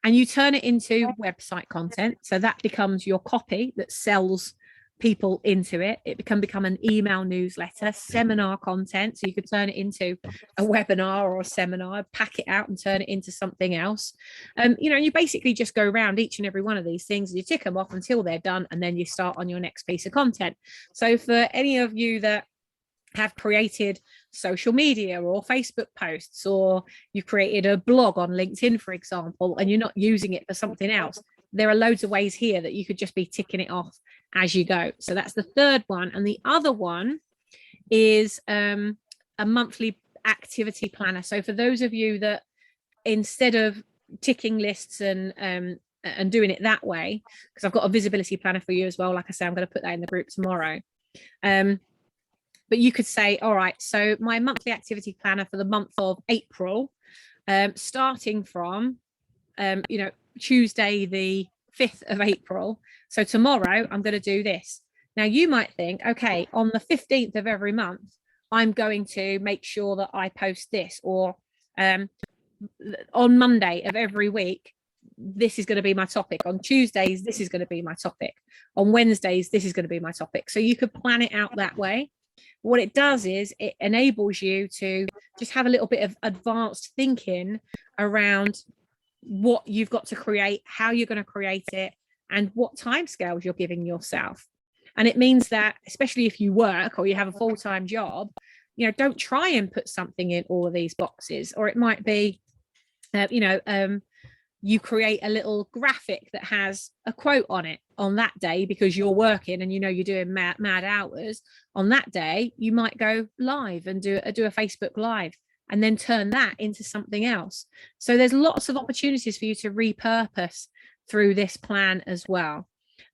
and you turn it into website content. So that becomes your copy that sells people into it. It can become an email newsletter, seminar content. So you could turn it into a webinar or a seminar, pack it out and turn it into something else. You know, you basically just go around each and every one of these things and you tick them off until they're done, and then you start on your next piece of content. So for any of you that have created social media or Facebook posts, or you've created a blog on LinkedIn, for example, and you're not using it for something else, there are loads of ways here that you could just be ticking it off as you go. So that's the third one. And the other one is a monthly activity planner. So for those of you that, instead of ticking lists and doing it that way, because I've got a visibility planner for you as well. Like I say, I'm going to put that in the group tomorrow. But you could say, all right, so my monthly activity planner for the month of April, starting from, you know, Tuesday, the 5th of April. So tomorrow I'm going to do this. Now you might think, okay, on the 15th of every month, I'm going to make sure that I post this, or on Monday of every week, this is going to be my topic. On Tuesdays, this is going to be my topic. On Wednesdays, this is going to be my topic. So you could plan it out that way. What it does is it enables you to just have a little bit of advanced thinking around what you've got to create, how you're going to create it, and what timescales you're giving yourself. And it means that, especially if you work or you have a full-time job, you know, don't try and put something in all of these boxes. Or it might be, you create a little graphic that has a quote on it on that day because you're working and you know you're doing mad hours. On that day, you might go live and do a Facebook Live, and then turn that into something else. So there's lots of opportunities for you to repurpose through this plan as well.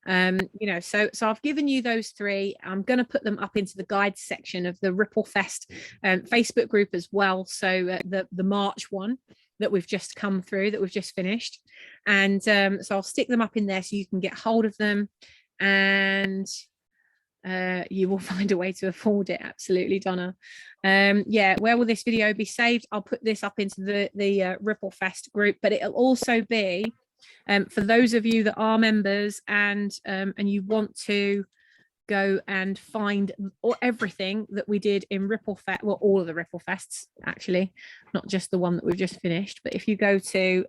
So I've given you those 3. I'm going to put them up into the guide section of the Ripple Fest Facebook group as well. So the March one that we've just come through, that we've just finished. And so I'll stick them up in there so you can get hold of them, and you will find a way to afford it. Absolutely, Donna. Where will this video be saved? I'll put this up into the Ripple Fest group, but it'll also be for those of you that are members and you want to go and find everything that we did in Ripple Fest, well, all of the Ripple Fests actually, not just the one that we've just finished. But if you go to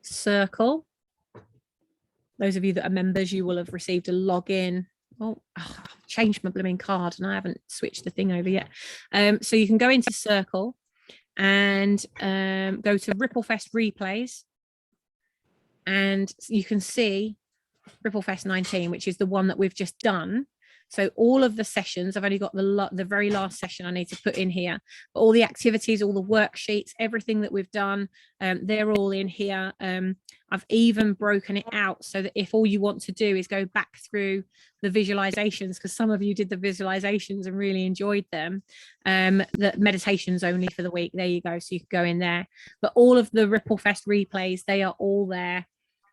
Circle, those of you that are members, you will have received a login I've changed my blooming card and I haven't switched the thing over yet. So you can go into Circle and go to Ripplefest replays, and you can see Ripplefest 19, which is the one that we've just done. So all of the sessions, I've only got the very last session I need to put in here, but all the activities, all the worksheets, everything that we've done, they're all in here. I've even broken it out so that if all you want to do is go back through the visualizations, because some of you did the visualizations and really enjoyed them, the meditations only for the week, there you go, so you can go in there. But all of the Ripplefest replays, they are all there.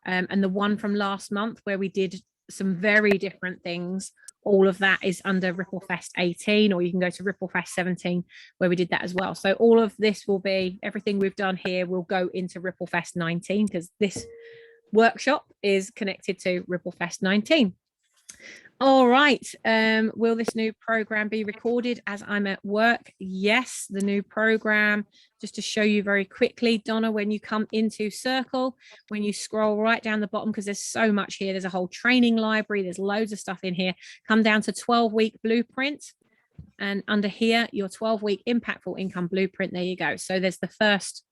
And the one from last month where we did some very different things, all of that is under Ripplefest 18, or you can go to Ripplefest 17 where we did that as well. So all of this will be, everything we've done here will go into Ripplefest 19, because this workshop is connected to Ripplefest 19. All right, will this new program be recorded as I'm at work? Yes, the new program, just to show you very quickly, Donna, when you come into Circle, when you scroll right down the bottom, because there's so much here, there's a whole training library, there's loads of stuff in here, come down to 12-week blueprint, and under here, your 12-week impactful income blueprint, there you go. So there's the first,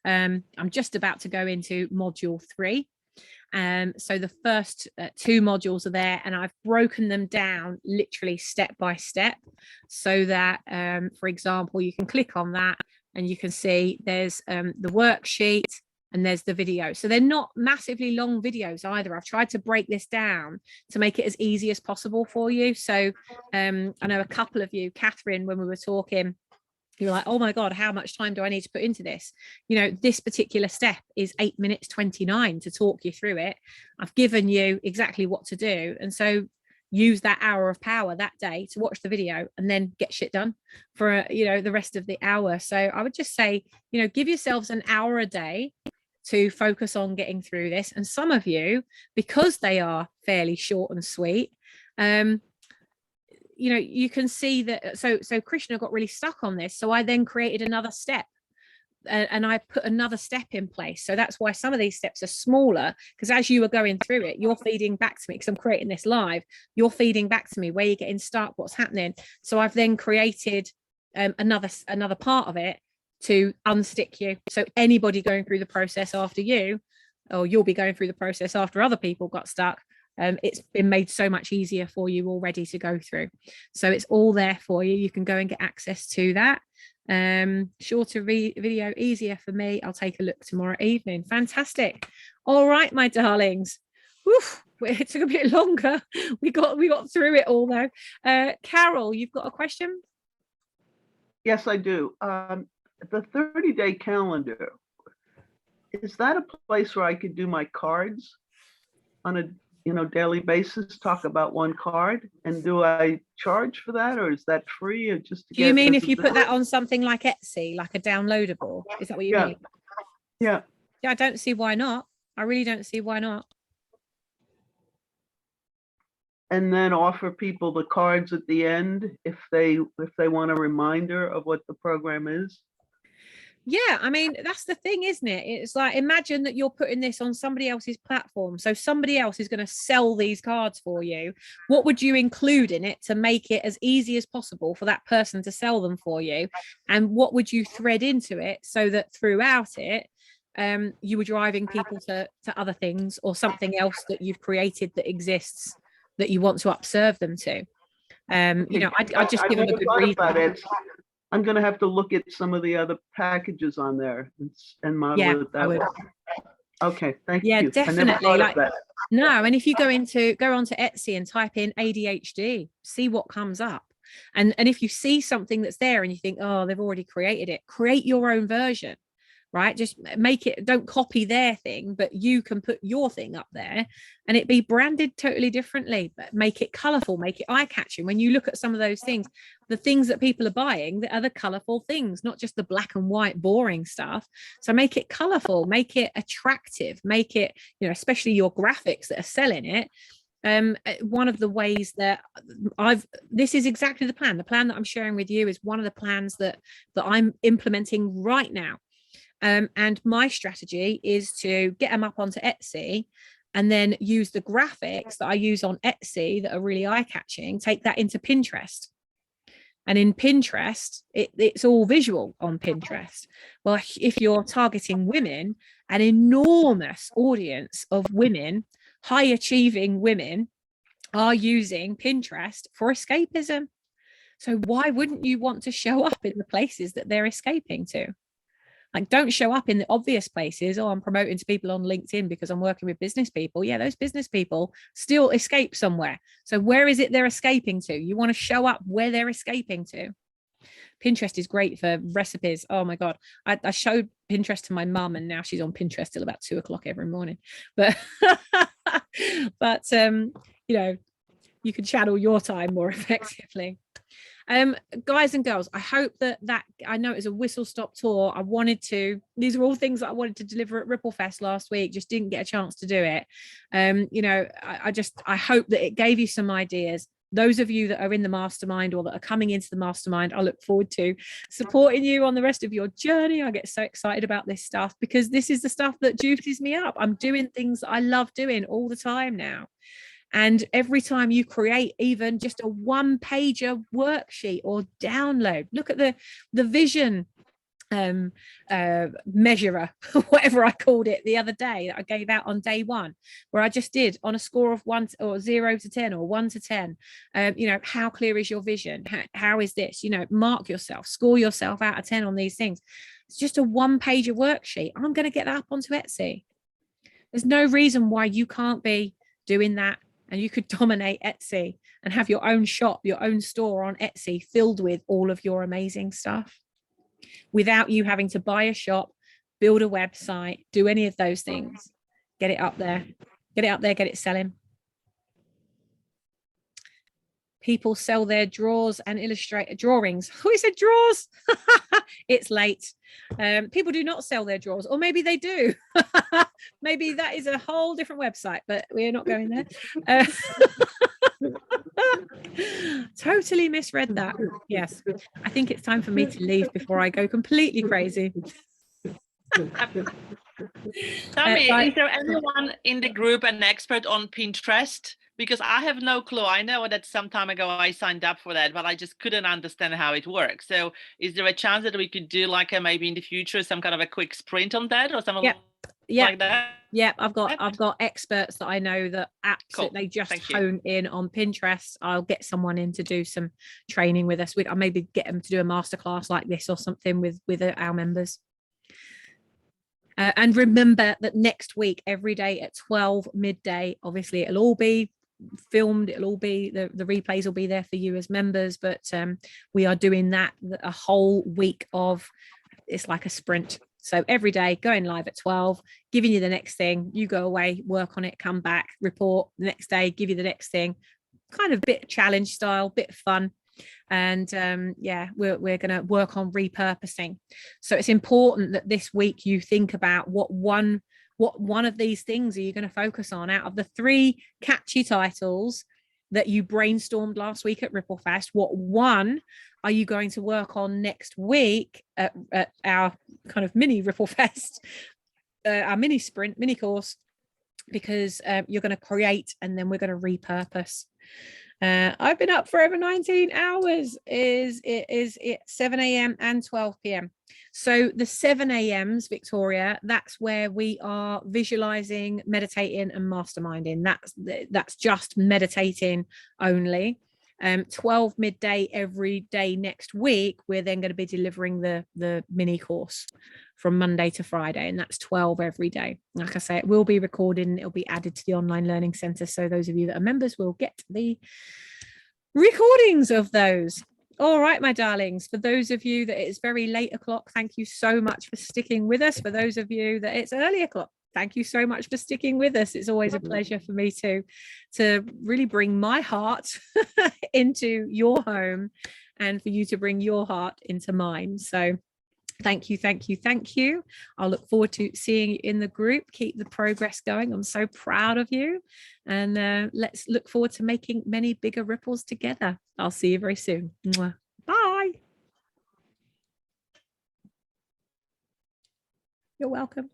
I'm just about to go into module 3. So the first 2 modules are there, and I've broken them down literally step by step, so that, for example, you can click on that and you can see there's the worksheet and there's the video. So they're not massively long videos either. I've tried to break this down to make it as easy as possible for you. So I know a couple of you, Catherine, when we were talking, you're like, oh my God, how much time do I need to put into this? You know, this particular step is 8 minutes 29 to talk you through it. I've given you exactly what to do. And so use that hour of power that day to watch the video and then get shit done for, you know, the rest of the hour. So I would just say, you know, give yourselves an hour a day to focus on getting through this. And some of you, because they are fairly short and sweet, you know, you can see that. So Krishna got really stuck on this. So I then created another step, and I put another step in place. So that's why some of these steps are smaller, because as you were going through it, you're feeding back to me, because I'm creating this live, you're feeding back to me where you're getting stuck, what's happening. So I've then created another part of it to unstick you. So anybody going through the process after you, or you'll be going through the process after other people got stuck, it's been made so much easier for you already to go through. So it's all there for you. You can go and get access to that. Shorter video, easier for me. I'll take a look tomorrow evening. Fantastic. All right, my darlings. Woof, it took a bit longer. We got through it all though. Carol, you've got a question? Yes, I do. The 30-day calendar, is that a place where I could do my cards on a daily basis, talk about one card? And do I charge for that, or is that free, or just to do you mean if you put that on something like Etsy, like a downloadable? Is that what you mean? Yeah. I don't see why not. I really don't see why not. And then offer people the cards at the end if they want a reminder of what the program is. Yeah, I mean, that's the thing, isn't it? It's like, imagine that you're putting this on somebody else's platform. So somebody else is going to sell these cards for you. What would you include in it to make it as easy as possible for that person to sell them for you? And what would you thread into it so that throughout it, you were driving people to other things, or something else that you've created that exists that you want to upserve them to? You know, I just give them a good reason. I'm going to have to look at some of the other packages on there and model it that way. Okay, thank you. Yeah, definitely. Like, no, and if you go onto Etsy and type in ADHD, see what comes up. And if you see something that's there and you think, oh, they've already created it, create your own version, right? Just make it, don't copy their thing, but you can put your thing up there and it be branded totally differently, but make it colorful, make it eye-catching. When you look at some of those things, the things that people are buying, the other colorful things, not just the black and white boring stuff. So make it colorful, make it attractive, make it, you know, especially your graphics that are selling it. One of the ways that this is exactly the plan that I'm sharing with you is one of the plans that I'm implementing right now. And my strategy is to get them up onto Etsy and then use the graphics that I use on Etsy that are really eye-catching, take that into Pinterest. And in Pinterest, it's all visual on Pinterest. Well, if you're targeting women, an enormous audience of women, high achieving women, are using Pinterest for escapism. So why wouldn't you want to show up in the places that they're escaping to? Like, don't show up in the obvious places. Oh, I'm promoting to people on LinkedIn because I'm working with business people. Yeah, those business people still escape somewhere. So where is it they're escaping to? You want to show up where they're escaping to. Pinterest is great for recipes. Oh my God. I showed Pinterest to my mum, and now she's on Pinterest till about 2 o'clock every morning. But, you know, you can channel your time more effectively. Guys and girls, I hope that I know it was a whistle stop tour. These are all things that I wanted to deliver at Ripple Fest last week, just didn't get a chance to do it. You know, I hope that it gave you some ideas. Those of you that are in the mastermind or that are coming into the mastermind, I look forward to supporting you on the rest of your journey. I get so excited about this stuff because this is the stuff that juices me up. I'm doing things that I love doing all the time now. And every time you create even just a 1-pager worksheet or download, look at the vision measurer, whatever I called it the other day that I gave out on day 1, where I just did on a score of 1 or 0 to 10 or 1 to 10. You know, how clear is your vision? How is this? You know, mark yourself, score yourself out of 10 on these things. It's just a 1-pager worksheet. I'm going to get that up onto Etsy. There's no reason why you can't be doing that. And you could dominate Etsy and have your own shop, your own store on Etsy filled with all of your amazing stuff without you having to buy a shop, build a website, do any of those things. Get it up there, get it selling. People sell their drawers and illustrate drawings. Oh, he said drawers. It's late. People do not sell their drawers, or maybe they do. Maybe that is a whole different website, but we're not going there. Totally misread that. Yes, I think it's time for me to leave before I go completely crazy. Sammy, is there anyone in the group an expert on Pinterest? Because I have no clue. I know that some time ago I signed up for that, but I just couldn't understand how it works. So is there a chance that we could do like maybe in the future some kind of a quick sprint on that or something like that? Yeah, I've got experts that I know that absolutely just hone in on Pinterest. I'll get someone in to do some training with us. I'll maybe get them to do a masterclass like this or something with our members. And remember that next week, every day at 12 midday, obviously it'll all be filmed, it'll all be the replays will be there for you as members, but we are doing that a whole week of, it's like a sprint. So every day going live at 12, giving you the next thing, you go away, work on it, come back, report the next day, give you the next thing, kind of bit challenge style, bit fun. And yeah, we're going to work on repurposing. So it's important that this week you think about what one of these things are you going to focus on out of the 3 catchy titles that you brainstormed last week at Ripple Fest. What one are you going to work on next week at our kind of mini Ripple Fest, our mini sprint, mini course, because you're going to create and then we're going to repurpose. I've been up for over 19 hours. It is 7 a.m. and 12 p.m. So the 7 a.m.s, Victoria, that's where we are visualizing, meditating and masterminding. That's just meditating only. 12 midday every day next week, we're then going to be delivering the mini course from Monday to Friday, and that's 12 every day. Like I say, it will be recorded and it'll be added to the online learning center, so those of you that are members will get the recordings of those. All right, my darlings, for those of you that it's very late o'clock, thank you so much for sticking with us. For those of you that it's early o'clock, thank you so much for sticking with us. It's always a pleasure for me to really bring my heart into your home and for you to bring your heart into mine. So thank you, thank you, thank you. I'll look forward to seeing you in the group. Keep the progress going. I'm so proud of you. And let's look forward to making many bigger ripples together. I'll see you very soon. Mwah. Bye. You're welcome.